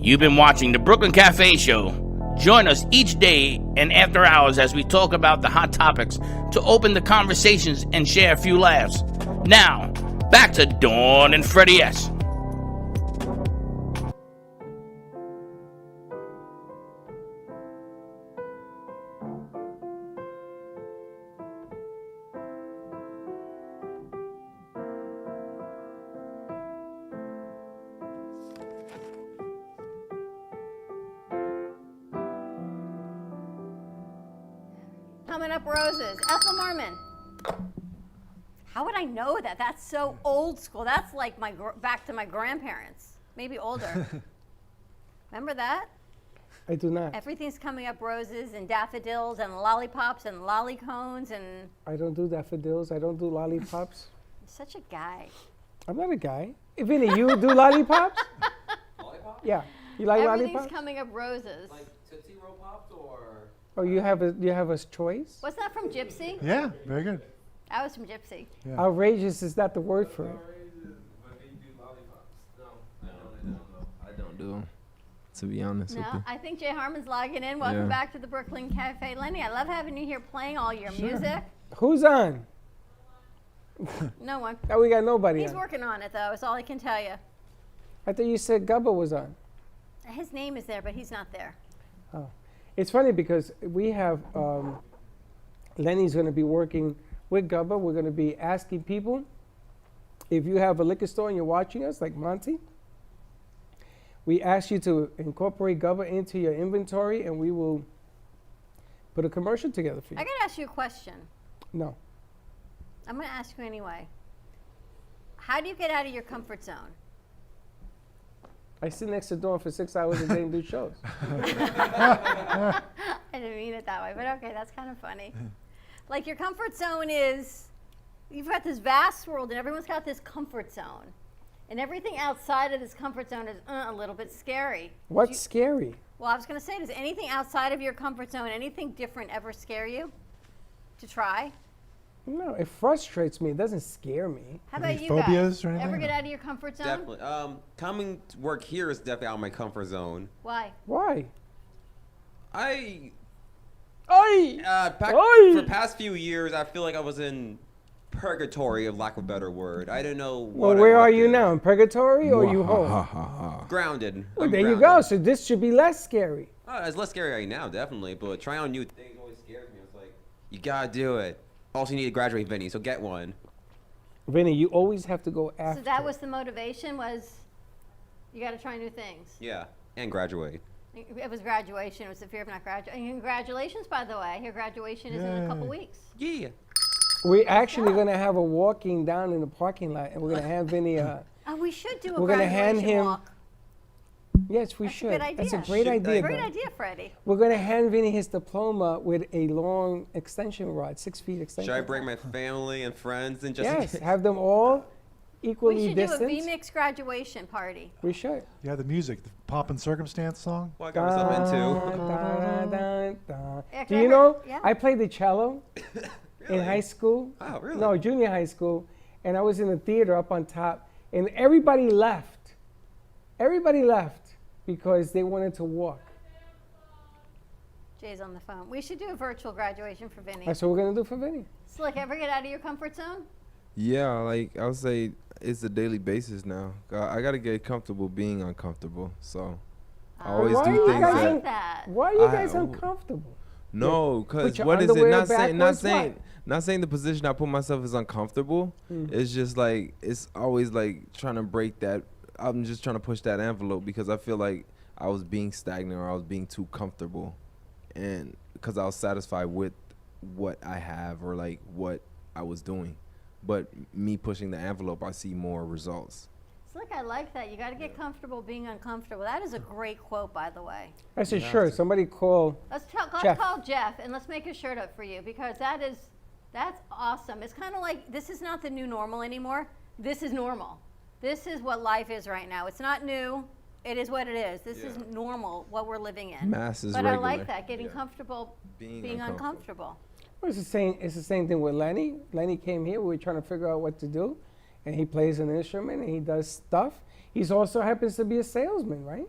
You've been watching the Brooklyn Cafe Show. Join us each day and after hours as we talk about the hot topics to open the conversations and share a few laughs. Now, back to Dawn and Freddie S. Coming up roses. Ethel Merman. How would I know that? That's so old school. That's like back to my grandparents, maybe older. Remember that? I do not. Everything's coming up roses and daffodils and lollipops and lollicones and. I don't do daffodils. I don't do lollipops. You're such a guy. I'm not a guy. Vinny, you do lollipops? Lollipop? Yeah. You like Everything's lollipops? coming up roses. Like Tootsie Roll Pops or? Oh, you have a choice? Wasn't that from Gypsy? Yeah, very good. That was from Gypsy. Yeah. Outrageous is not the word for it. I don't do them, to be honest with No, you. I think Jay Harmon's logging in. Welcome Yeah. back to the Brooklyn Cafe. Lenny, I love having you here playing all your Sure. music. Who's on? No one. Oh, we got nobody He's on. working on it, though, is all I can tell you. I thought you said Gubba was on. His name is there, but he's not there. Oh. It's funny because we have, Lenny's going to be working with Gubba. We're going to be asking people, if you have a liquor store and you're watching us, like Monty, we ask you to incorporate Gubba into your inventory and we will put a commercial together for you. I got to ask you a question. No. I'm going to ask you anyway. How do you get out of your comfort zone? I sit next to Dawn for 6 hours a day and do shows. I didn't mean it that way, but okay, that's kind of funny. Like your comfort zone is, you've got this vast world and everyone's got this comfort zone. And everything outside of this comfort zone is a little bit scary. What's scary? Well, I was going to say, does anything outside of your comfort zone, anything different ever scare you to try? No, it frustrates me. It doesn't scare me. How about Any you phobias guys? or anything? Ever get out of your comfort zone? Definitely. Coming to work here is definitely out of my comfort zone. Why? Why? For Oi! the past few years, I feel like I was in purgatory, of lack of a better word. I don't know what. Well, where are you now? In purgatory or are you home? Grounded. Well, I'm there you grounded. go. So this should be less scary. It's less scary right now, definitely. But trying on new things always scares me. It's like, you gotta do it. Also, you need to graduate, Vinny, so get one. Vinny, you always have to go after. So that was the motivation, was you got to try new things. Yeah, and graduate. It was graduation. It was the fear of not graduating. Congratulations, by the way. I hear graduation is in a couple weeks. Yeah. We're actually going to have a walking down in the parking lot, and we're going to have Vinny. Oh, we should do a We're gonna hand graduation him. walk. Yes, we That's a should. good idea. That's a great idea. Great though. idea, Freddie. We're going to hand Vinny his diploma with a long extension rod, 6 feet extension. Should I bring my family and friends and just? Yes, have them all equally We should distanced. do a VMix graduation party. We should. Yeah, the music, the Pomp and Circumstance song. Well, I got myself into. Yeah, Do you know? yeah. I played the cello in high school. Oh, really? No, junior high school, and I was in the theater up on top, and everybody left. Everybody left because they wanted to walk. Jay's on the phone. We should do a virtual graduation for Vinny. That's what we're gonna do for Vinny. Slick, ever get out of your comfort zone? Yeah, like I would say it's a daily basis now. I gotta get comfortable being uncomfortable. So I always Why are do you things guys that. un- Why are you guys I- uncomfortable? No, Put because your what is it? underwear Not saying, not backwards, saying, what? not saying the position I put myself is uncomfortable. It's just like it's always like trying to break that. I'm just trying to push that envelope because I feel like I was being stagnant or I was being too comfortable, and because I was satisfied with what I have or like what I was doing, but me pushing the envelope, I see more results. Slick, I like that. You got to get comfortable being uncomfortable. That is a great quote, by the way. That's a shirt. Somebody call. Let's Jeff. call Jeff and let's make a shirt up for you because that's awesome. It's kind of like this is not the new normal anymore. This is normal. This is what life is right now. It's not new. It is what it is. This is normal, what we're living in. Mass is but I regular. like that, getting comfortable being uncomfortable. Well, it's the same. It's the same thing with Lenny. Lenny came here. We were trying to figure out what to do, and he plays an instrument and he does stuff. He's also happens to be a salesman, right?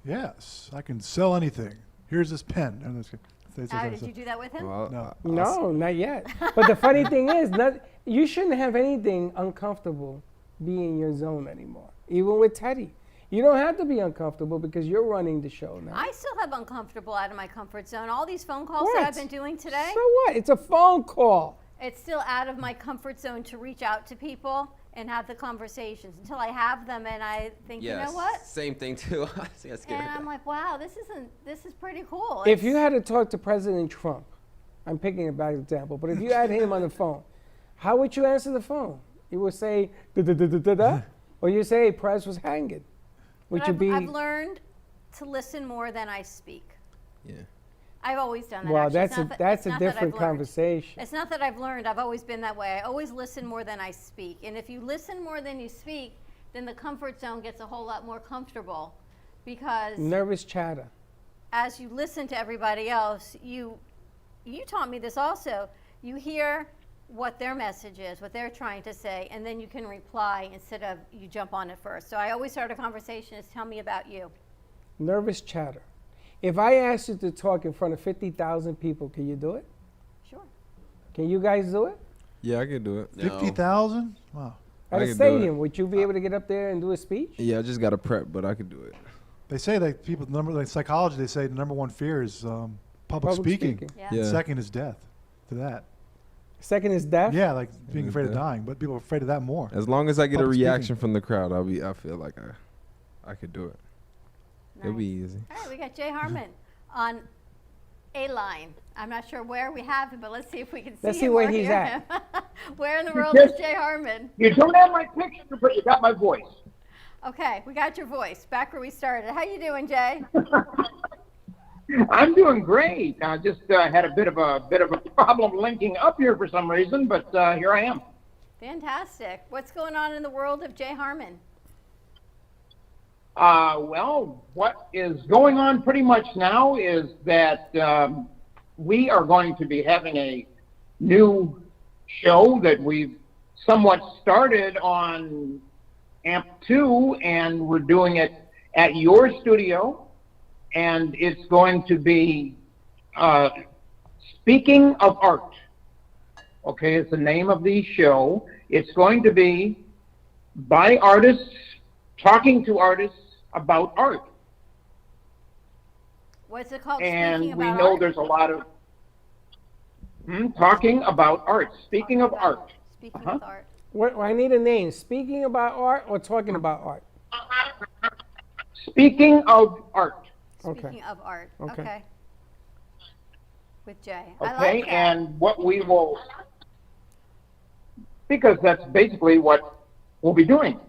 Yes, I can sell anything. Here's this pen. And this, Did you do that with him? No. No, not yet. But the funny thing is, you shouldn't have anything uncomfortable be in your zone anymore. Even with Teddy, you don't have to be uncomfortable because you're running the show now. I still have uncomfortable out of my comfort zone. All these phone calls that What? I've been doing today. So what? It's a phone call. It's still out of my comfort zone to reach out to people and have the conversations until I have them and I think, Yes. you know what? Same thing too. I see, I scared And of I'm that. like, wow, this is pretty cool. If you had to talk to President Trump, I'm picking a bad example, but if you had him on the phone, how would you answer the phone? You would say da da da da da da, or you say Prez was hanging, which But would be I've learned to listen more than I speak. Yeah. I've always done that. well. actually. It's That's not a that- that's it's a not that I've different learned. conversation. It's not that I've learned. I've always been that way. I always listen more than I speak. And if you listen more than you speak, then the comfort zone gets a whole lot more comfortable because Nervous chatter. as you listen to everybody else, you taught me this also. You hear what their message is, what they're trying to say, and then you can reply instead of you jump on it first. So I always start a conversation as tell me about you. Nervous chatter. If I asked you to talk in front of 50,000 people, can you do it? Sure. Can you guys do it? Yeah, I could do it. 50,000? Wow. At I a could do stadium, would you be able to get up there and do a speech? Yeah, I just got to prep, but I could do it. They say that people, like psychology, they say the number one fear is public speaking. Yeah. Yeah. Second is death. To that. Second is death. Yeah, like being is afraid of death. dying, but people are afraid of that more. As long as I get a Public reaction speaking. from the crowd, I feel like I could do it. It'll be easy. All right, we got Jay Harmon on a line. I'm not sure where we have him, but let's see if we can see Let's him see where or he's hear at. him. Where in the world Yes. is Jay Harmon? You don't have my picture, but you got my voice. Okay, we got your voice. Back where we started. How you doing, Jay? I'm doing great. I just had a bit of a problem linking up here for some reason, but here I am. Fantastic. What's going on in the world of Jay Harmon? Well, what is going on pretty much now is that we are going to be having a new show that we've somewhat started on AMP2, and we're doing it at your studio. And it's going to be Speaking of Art. Okay, it's the name of the show. It's going to be by artists, talking to artists about art. What's it called? And Speaking we about know art? there's a lot of talking about art. Speaking of art. Speaking of art. What, I need a name. Speaking about art or talking about art? Speaking of art. Speaking of art. Okay. Okay. With Jay. I Okay, like that. and what we will because that's basically what we'll be doing.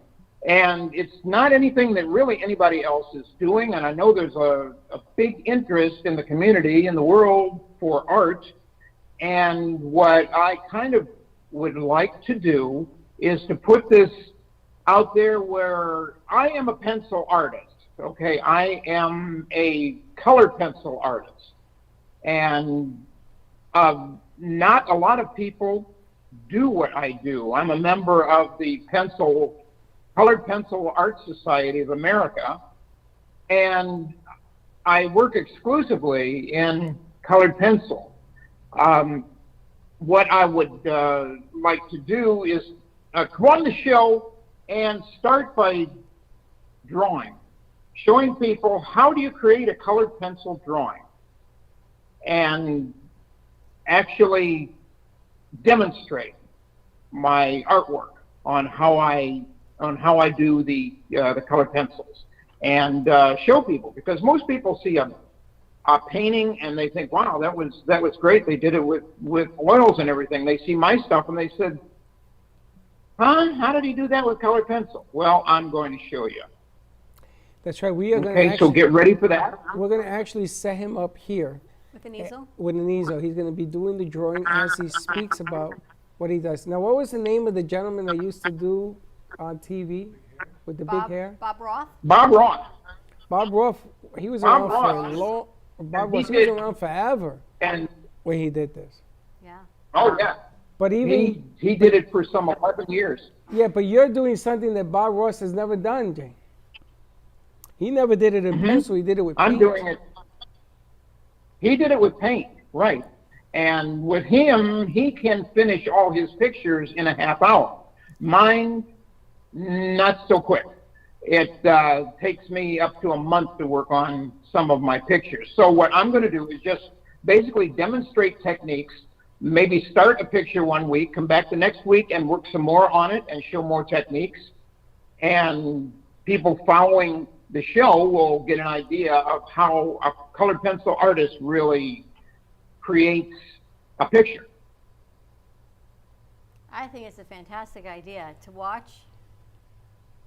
And it's not anything that really anybody else is doing. And I know there's a big interest in the community, in the world, for art. And what I kind of would like to do is to put this out there where I am a pencil artist. Okay, I am a colored pencil artist. And not a lot of people do what I do. I'm a member of the Colored Pencil Art Society of America, and I work exclusively in colored pencil. What I would like to do is come on the show and start by drawing, showing people how do you create a colored pencil drawing, and actually demonstrate my artwork on how I do the colored pencils, and show people, because most people see a painting and they think, wow, that was great. They did it with oils and everything. They see my stuff and they said, huh? How did he do that with colored pencil? Well, I'm going to show you. That's right. We are going Okay, so get ready for that. We're going to actually set him up here. With an easel? With an easel. He's going to be doing the drawing as he speaks about what he does. Now, what was the name of the gentleman that used to do on TV with the big hair? Bob Roth? Bob Roth. Bob Roth, he was Bob around Roth. for a long... Bob He Roth, he was did- around forever And when he did this. Yeah. oh yeah, But even... he did it for some 11 years. Yeah, but you're doing something that Bob Ross has never done, Jay. He never did it in pencil. He did it with paint. I'm doing it. He did it with paint, right? And with him, he can finish all his pictures in a half hour. Mine, not so quick. It takes me up to a month to work on some of my pictures. So what I'm going to do is just basically demonstrate techniques, maybe start a picture one week, come back the next week and work some more on it and show more techniques. And people following the show will get an idea of how a colored pencil artist really creates a picture. I think it's a fantastic idea to watch.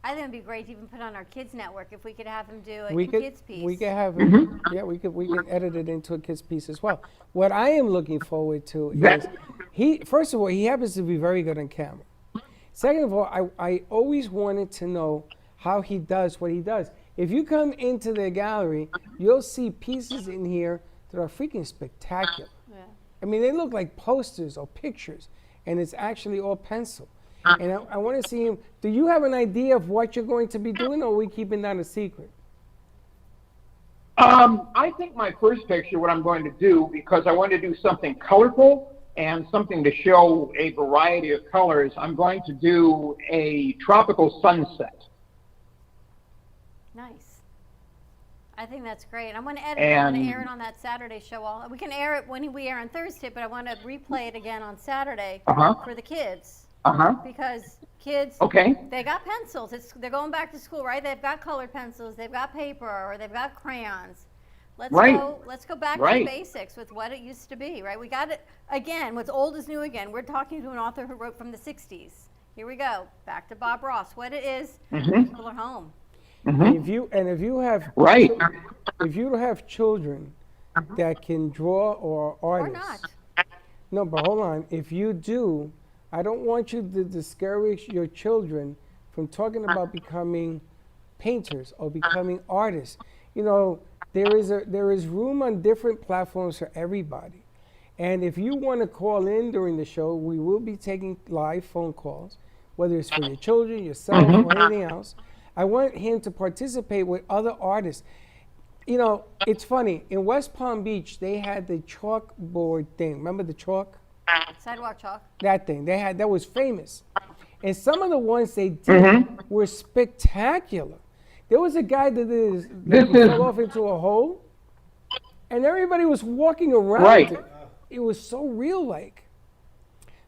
I think it'd be great to even put on our kids network if we could have him do a kids piece. We could have him, yeah, we can edit it into a kids piece as well. What I am looking forward to is first of all, he happens to be very good on camera. Second of all, I always wanted to know how he does what he does. If you come into the gallery, you'll see pieces in here that are freaking spectacular. Yeah. I mean, they look like posters or pictures, and it's actually all pencil. And I want to see him. Do you have an idea of what you're going to be doing, or are we keeping that a secret? I think my first picture, what I'm going to do, because I want to do something colorful and something to show a variety of colors, I'm going to do a tropical sunset. Nice. I think that's great. I'm going to edit it. I'm going to air it on that Saturday show. We can air it when we air on Thursday, but I want to replay it again on Saturday for the kids. Because kids, they got pencils. They're going back to school, right? They've got colored pencils, they've got paper, or they've got crayons. Let's go back to the basics with what it used to be, right? We got it again. What's old is new again. We're talking to an author who wrote from the 60s. Here we go. Back to Bob Ross. What it is, people are home. If you have if you have children that can draw or artists, no, but hold on. If you do, I don't want you to discourage your children from talking about becoming painters or becoming artists. You know, there is room on different platforms for everybody. And if you want to call in during the show, we will be taking live phone calls, whether it's for your children, yourself, or anything else. I want him to participate with other artists. You know, it's funny. In West Palm Beach, they had the chalkboard thing. Remember the chalk? Sidewalk chalk. That thing. That was famous. And some of the ones they did were spectacular. There was a guy that fell off into a hole, and everybody was walking around it. It was so real-like.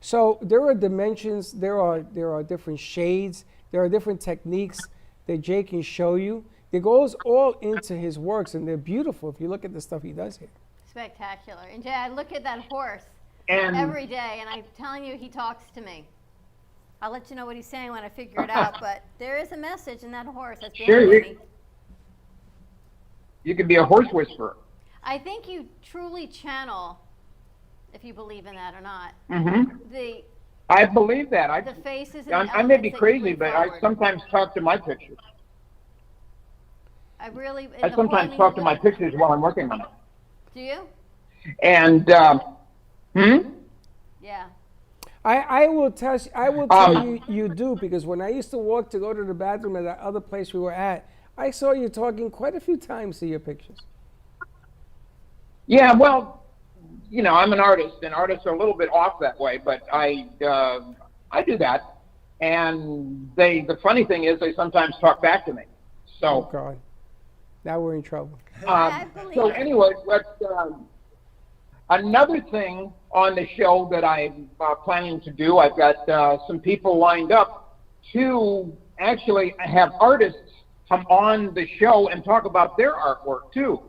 So there are dimensions, there are different shades, there are different techniques that Jay can show you. It goes all into his works, and they're beautiful if you look at the stuff he does here. Spectacular. And Jay, I look at that horse And every day, and I'm telling you, he talks to me. I'll let you know what he's saying when I figure it out. But there is a message in that horse. That's Sure, behind me. You could be a horse whisperer. I think you truly channel, if you believe in that or not. The I believe that. the faces and I may be elements that you crazy, bring but I forward. sometimes talk to my pictures. I really. I the sometimes holding talk to the- my pictures while I'm working on it. Do you? And, Yeah. I will tell you you do, because when I used to walk to go to the bathroom at that other place we were at, I saw you talking quite a few times to your pictures. Yeah, well, you know, I'm an artist, and artists are a little bit off that way, but I do that. And the funny thing is, they sometimes talk back to me. So, Oh God, now we're in trouble. so anyway, another thing on the show that I'm planning to do, I've got some people lined up to actually have artists come on the show and talk about their artwork too.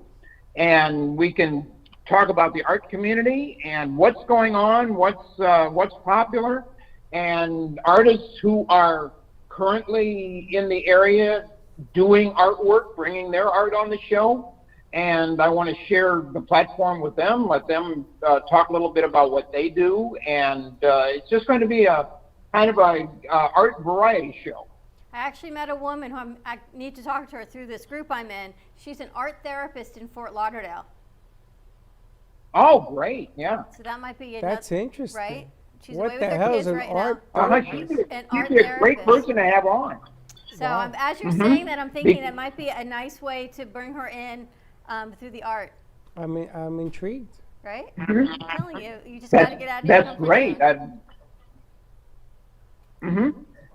And we can talk about the art community and what's going on, what's popular, and artists who are currently in the area doing artwork, bringing their art on the show. And I want to share the platform with them, let them talk a little bit about what they do. And it's just going to be a kind of a art variety show. I actually met a woman who I need to talk to her through this group I'm in. She's an art therapist in Fort Lauderdale. Oh, great, yeah. So that might be That's another, interesting. right? She's What away the with her hell kids is an right art now. She'd An be art a great therapist. person to have on. So as you're Mhm. saying that, I'm thinking Be- that might be a nice way to bring her in through the art, I mean, I'm intrigued. right? Mhm. I'm telling you, you just got to get out of your That's comfort great. zone.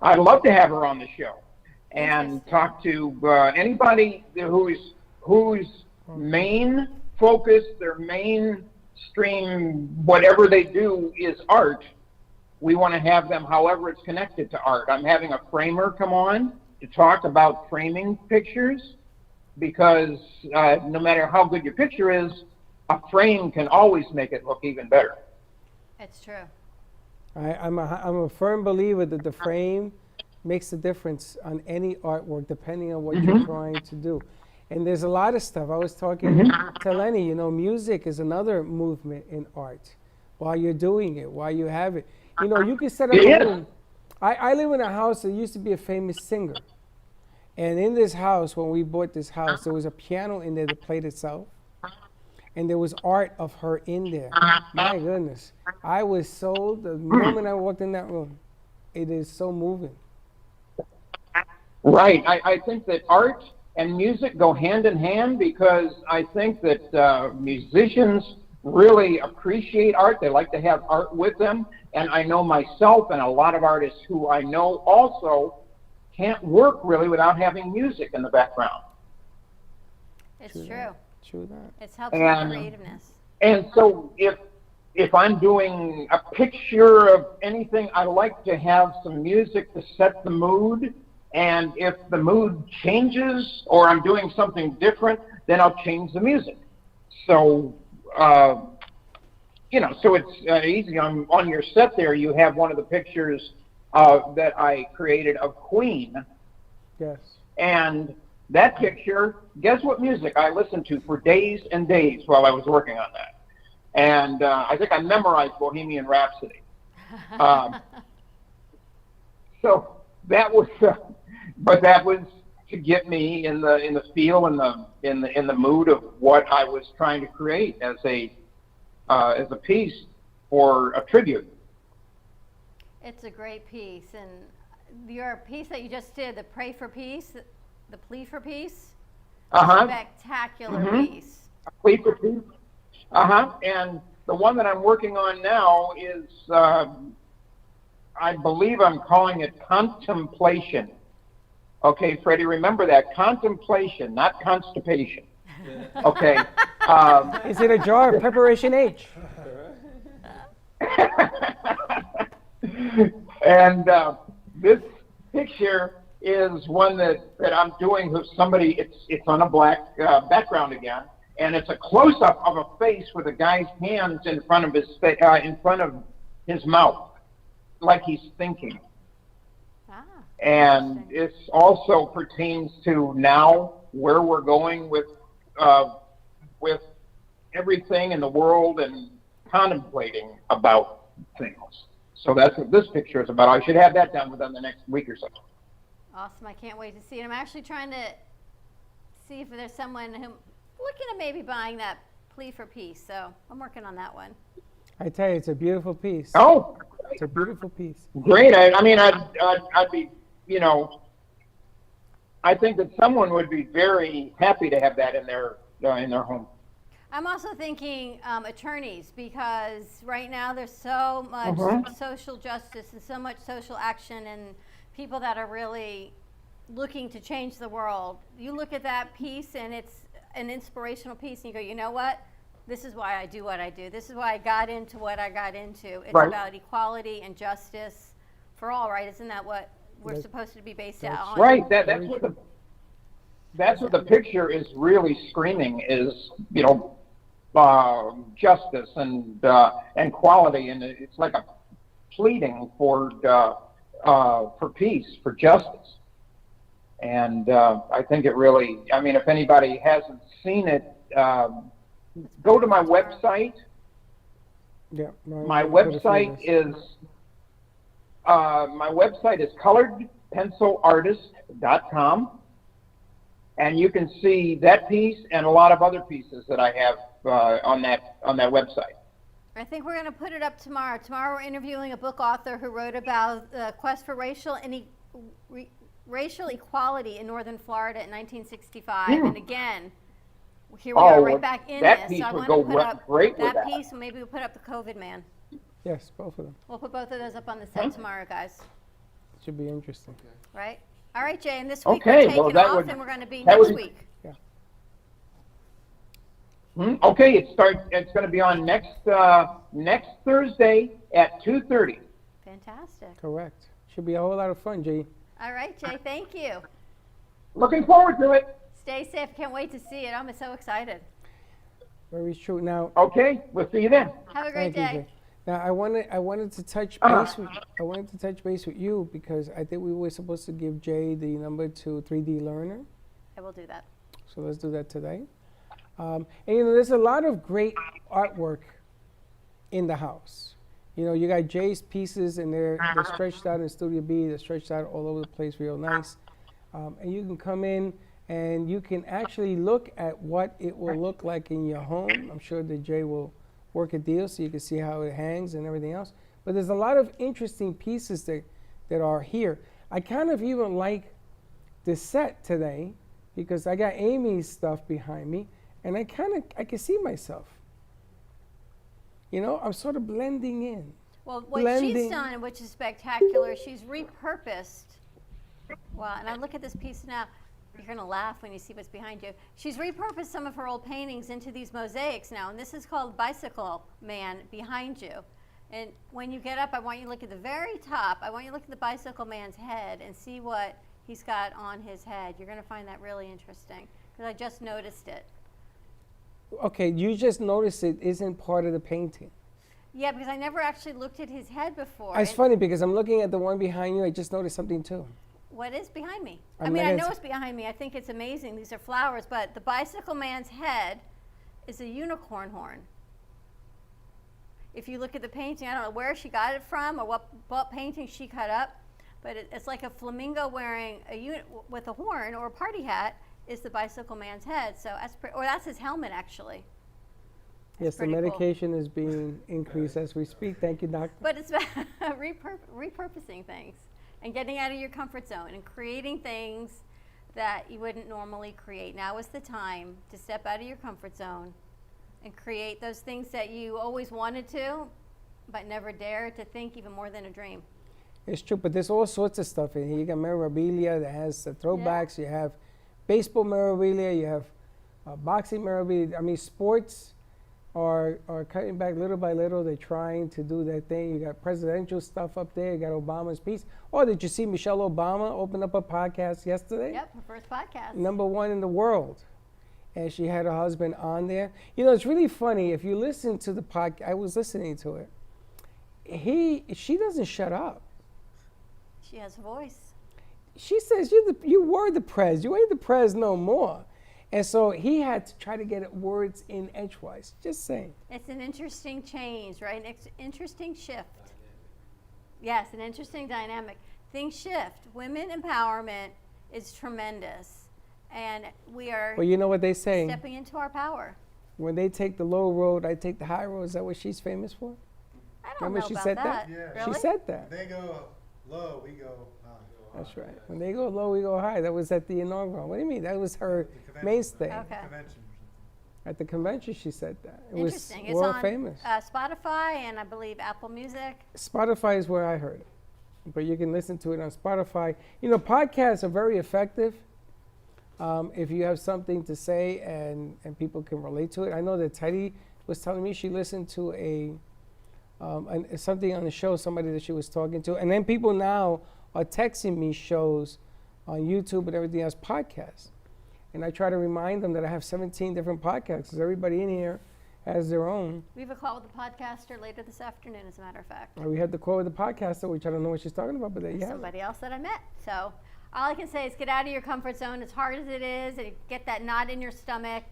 I'd love to have her on the show and talk to anybody whose main focus, their mainstream, whatever they do is art. We want to have them however it's connected to art. I'm having a framer come on to talk about framing pictures, because no matter how good your picture is, a frame can always make it look even better. It's true. I'm a firm believer that the frame makes a difference on any artwork, depending on what you're trying to do. And there's a lot of stuff. I was talking to Lenny, you know, music is another movement in art. While you're doing it, while you have it. You know, you can set up a room. I live in a house that used to be a famous singer. And in this house, when we bought this house, there was a piano in there that played itself. And there was art of her in there. My goodness. I was sold the moment I walked in that room. It is so moving. Right. I think that art and music go hand in hand, because I think that musicians really appreciate art. They like to have art with them. And I know myself and a lot of artists who I know also can't work really without having music in the background. It's true. True that. It's helping And- with creativeness. And so if I'm doing a picture of anything, I like to have some music to set the mood. And if the mood changes or I'm doing something different, then I'll change the music. So, you know, so it's easy. On your set there, you have one of the pictures that I created of Queen. Yes. And that picture, guess what music I listened to for days and days while I was working on that? And I think I memorized Bohemian Rhapsody. So that was, but that was to get me in the feel and in the mood of what I was trying to create as a piece or a tribute. It's a great piece. And your piece that you just did, the Pray for Peace, the Plea for Peace, spectacular piece. A plea for peace. And the one that I'm working on now is, I believe I'm calling it Contemplation. Okay, Freddie, remember that. Contemplation, not constipation. Okay. Is it a jar of Preparation H? And this picture is one that I'm doing with somebody. It's on a black background again, and it's a close-up of a face with a guy's hands in front of his mouth, like he's thinking. And it also pertains to now where we're going with everything in the world and contemplating about things. So that's what this picture is about. I should have that done within the next week or so. Awesome. I can't wait to see it. I'm actually trying to see if there's someone who looking at maybe buying that Plea for Peace. So I'm working on that one. I tell you, it's a beautiful piece. Oh, it's a beautiful piece. Great. I mean, I'd be, you know, I think that someone would be very happy to have that in their home. I'm also thinking attorneys, because right now there's so much social justice and so much social action and people that are really looking to change the world. You look at that piece and it's an inspirational piece and you go, you know what? This is why I do what I do. This is why I got into what I got into. It's Right. about equality and justice for all, right? Isn't that what we're supposed to be based out on? Right. That's what the picture is really screaming is, you know, justice and quality, and it's like a pleading for peace, for justice. And I think it really, I mean, if anybody hasn't seen it, go to my website. Yeah. My website is coloredpencilartist.com, and you can see that piece and a lot of other pieces that I have on that website. I think we're going to put it up tomorrow. Tomorrow we're interviewing a book author who wrote about the quest for racial equality in northern Florida in 1965. And again, here we are right back in that this. piece So I would want to go put up great with that that. piece, and maybe we'll put up the COVID man. Yes, both of them. We'll put both of those up on the set tomorrow, guys. Should be interesting. Right? All right, Jay. And this week Okay, we're taking well, that off, would- and we're going to be that next would- week. Okay, it's going to be on next Thursday at 2:30. Fantastic. Correct. Should be a whole lot of fun, Jay. All right, Jay. Thank you. Looking forward to it. Stay safe. Can't wait to see it. I'm so excited. Very true. Now. Okay, we'll see you then. Have a great Thank you, day. Jay. Now I wanted to touch base with you because I think we were supposed to give Jay the number to 3D Learner. I will do that. So let's do that today. And you know, there's a lot of great artwork in the house. You know, you got Jay's pieces, and they're stretched out in Studio B. They're stretched out all over the place, real nice. And you can come in and you can actually look at what it will look like in your home. I'm sure that Jay will work a deal so you can see how it hangs and everything else. But there's a lot of interesting pieces that are here. I kind of even like the set today because I got Amy's stuff behind me. And I can see myself. You know, I'm sort of blending in. Well, what she's done, which is spectacular, she's repurposed. Well, and I look at this piece now. You're going to laugh when you see what's behind you. She's repurposed some of her old paintings into these mosaics now, and this is called Bicycle Man behind you. And when you get up, I want you to look at the very top. I want you to look at the Bicycle Man's head and see what he's got on his head. You're going to find that really interesting because I just noticed it. Okay, you just noticed it isn't part of the painting. Yeah, because I never actually looked at his head before. It's funny because I'm looking at the one behind you. I just noticed something too. What is behind me? I'm I mean, not I gonna know it's behind me. I think it's amazing. These are flowers, but the Bicycle Man's head is a unicorn horn. If you look at the painting, I don't know where she got it from or what painting she cut up, but it's like a flamingo wearing with a horn or a party hat is the Bicycle Man's head. So that's his helmet actually. Yes, the medication is being increased as we speak. Thank you, doctor. But it's about repurposing things and getting out of your comfort zone and creating things that you wouldn't normally create. Now is the time to step out of your comfort zone and create those things that you always wanted to, but never dared to think even more than a dream. It's true, but there's all sorts of stuff in here. You got memorabilia that has the throwbacks. You have baseball memorabilia. You have boxing memorabilia. I mean, sports are cutting back little by little. They're trying to do their thing. You got presidential stuff up there. You got Obama's piece. Oh, did you see Michelle Obama open up a podcast yesterday? Yep, her first podcast. #1 in the world. And she had her husband on there. You know, it's really funny. If you listen to the podcast, I was listening to it. She doesn't shut up. She has a voice. she says you were the Prez. You ain't the Prez no more. And so he had to try to get words in edgewise. Just saying. It's an interesting change, right? An interesting shift. Yes, an interesting dynamic. Things shift. Women empowerment is tremendous. And we are Well, you know what they say? stepping into our power. When they take the low road, I take the high road. Is that what she's famous for? I don't Remember know she about said that. that? Really? She said that. They go low, we go high. That's right. When they go low, we go high. That was at the inaugural. What do you mean? That was her mainstay. Okay. At the convention, she said that. It Interesting. was It's world on famous. Spotify and I believe Apple Music. Spotify is where I heard it, but you can listen to it on Spotify. You know, podcasts are very effective if you have something to say and people can relate to it. I know that Teddy was telling me she listened to something on the show, somebody that she was talking to, and then people now are texting me shows on YouTube and everything else, podcasts. And I try to remind them that I have 17 different podcasts, because everybody in here has their own. We have a call with the podcaster later this afternoon, as a matter of fact. We had the call with the podcaster, which I don't know what she's talking about, but there you have it. Somebody else that I met. So all I can say is get out of your comfort zone, as hard as it is, and get that knot in your stomach.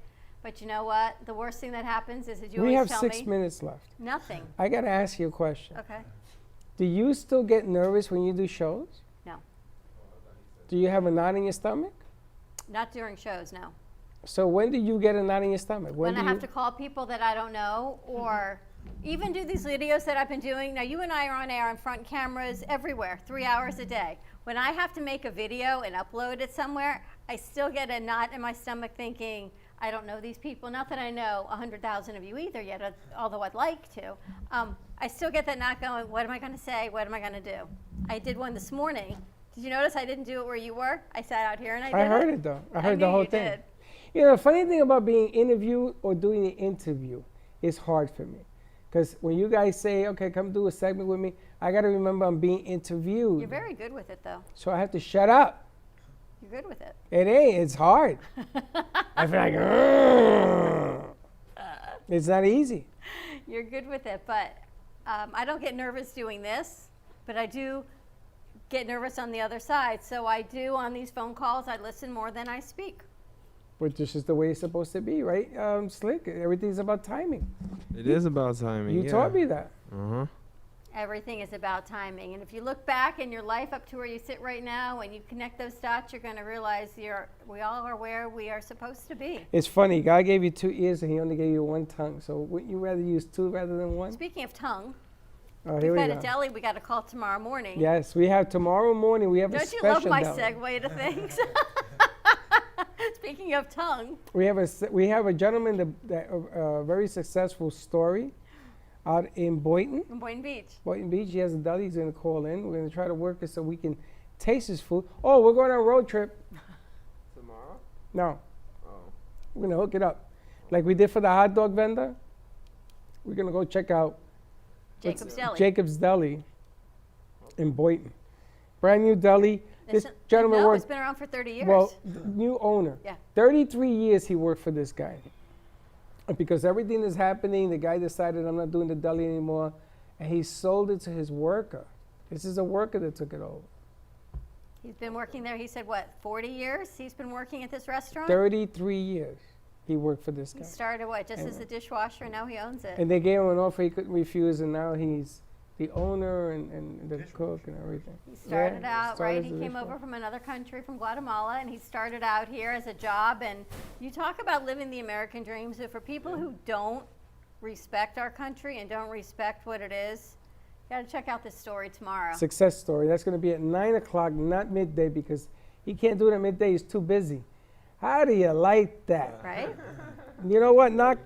But you know what? The worst thing that happens is, as you We always have tell 6 me, minutes left. nothing. I got to ask you a question. Okay. Do you still get nervous when you do shows? No. Do you have a knot in your stomach? Not during shows, no. So when do you get a knot in your stomach? When I have to call people that I don't know, or even do these videos that I've been doing. Now, you and I are on air on front cameras everywhere, 3 hours a day. When I have to make a video and upload it somewhere, I still get a knot in my stomach thinking, I don't know these people. Not that I know 100,000 of you either yet, although I'd like to. I still get that knot going, what am I going to say? What am I going to do? I did one this morning. Did you notice I didn't do it where you were? I sat out here and I did it. I heard it though. I heard the knew whole you thing. did. You know, the funny thing about being interviewed or doing the interview is hard for me. Because when you guys say, okay, come do a segment with me, I got to remember I'm being interviewed. You're very good with it, though. So I have to shut up. You're good with it. It ain't. It's hard. I feel like, it's not easy. You're good with it, but I don't get nervous doing this, but I do get nervous on the other side. So I do on these phone calls, I listen more than I speak. But this is the way it's supposed to be, right, Slick? Everything's about timing. It is about timing. You taught me that. Uh-huh. Everything is about timing. And if you look back in your life up to where you sit right now and you connect those dots, you're going to realize we all are where we are supposed to be. It's funny. God gave you 2 ears and he only gave you 1 tongue. So wouldn't you rather use 2 rather than 1? Speaking of tongue, Oh, here we've we got go. a deli we got to call tomorrow morning. Yes, we have tomorrow morning. We have a Don't you special love my deli. segue to things? Speaking of tongue, We have a gentleman that very successful story out in Boynton. in Boynton Beach. Boynton Beach. He has a deli. He's going to call in. We're going to try to work it so we can taste his food. Oh, we're going on a road trip. Tomorrow? No. Oh. We're going to hook it up. Like we did for the hot dog vendor. We're going to go check out Jacob's Deli. Jacob's Deli in Boynton. Brand new deli. This gentleman no, worked. it's been around for 30 years. Well, the new owner. Yeah. 33 years he worked for this guy. And because everything is happening, the guy decided, I'm not doing the deli anymore. And he sold it to his worker. This is a worker that took it over. He's been working there, he said, what, 40 years he's been working at this restaurant? 33 years he worked for this He guy. started, what, just And- as a dishwasher, and now he owns it. And they gave him an offer he couldn't refuse, and now he's the owner and the cook and everything. He started Yeah, out, started right? as He a came dishwasher. over from another country, from Guatemala, and he started out here as a job. And you talk about living the American dream. So for people who don't respect our country and don't respect what it is, you got to check out this story tomorrow. Success story. That's going to be at 9 o'clock, not midday, because he can't do it at midday. He's too busy. How do you like that? Right? You know what? Knock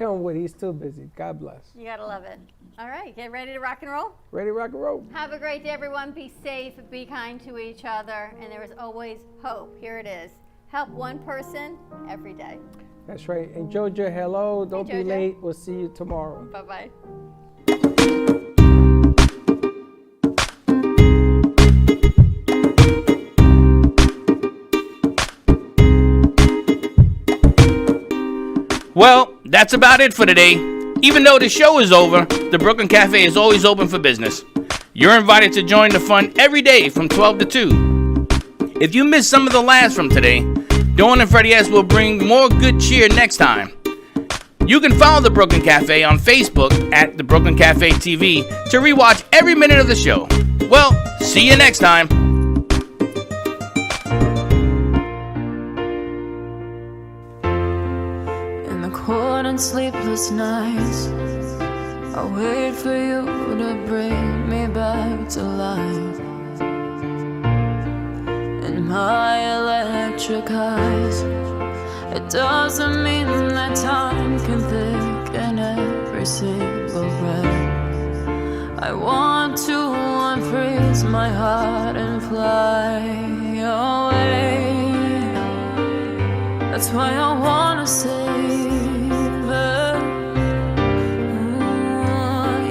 on wood. He's too busy. God bless. You got to love it. All right, get ready to rock and roll? Ready to rock and roll. Have a great day, everyone. Be safe, be kind to each other, and there is always hope. Here it is. Help one person every day. That's right. And Jojo, hello. Don't be Jojo. late. We'll see you tomorrow. Bye-bye. Well, that's about it for today. Even though the show is over, the Brooklyn Cafe is always open for business. You're invited to join the fun every day from 12 to 2. If you missed some of the laughs from today, Dawn and Freddie S will bring more good cheer next time. You can follow The Brooklyn Cafe on Facebook at The Brooklyn Cafe TV to rewatch every minute of the show. Well, see you next time. In the cold and sleepless nights, I wait for you to bring me back to life. In my electric eyes, it doesn't mean that time can thicken every single breath. I want to unfreeze my heart and fly away. That's why I wanna save it.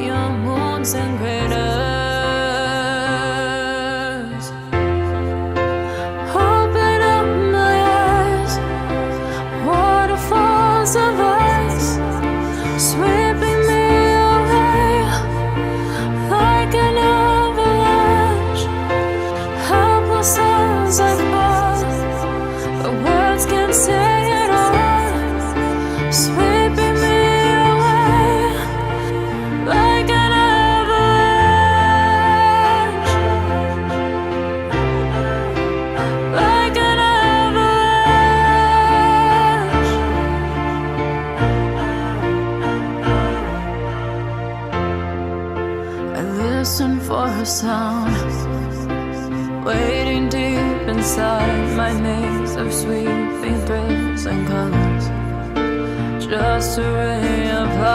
Your moons and craters. Open up my eyes, waterfalls of ice, sweeping me away like an avalanche. Helpless as I fall, the words can't say it all. Sweeping me away like an avalanche, like an avalanche. I listen for a sound, waiting deep inside my maze of sweeping thrills and colors. Just a ray of light.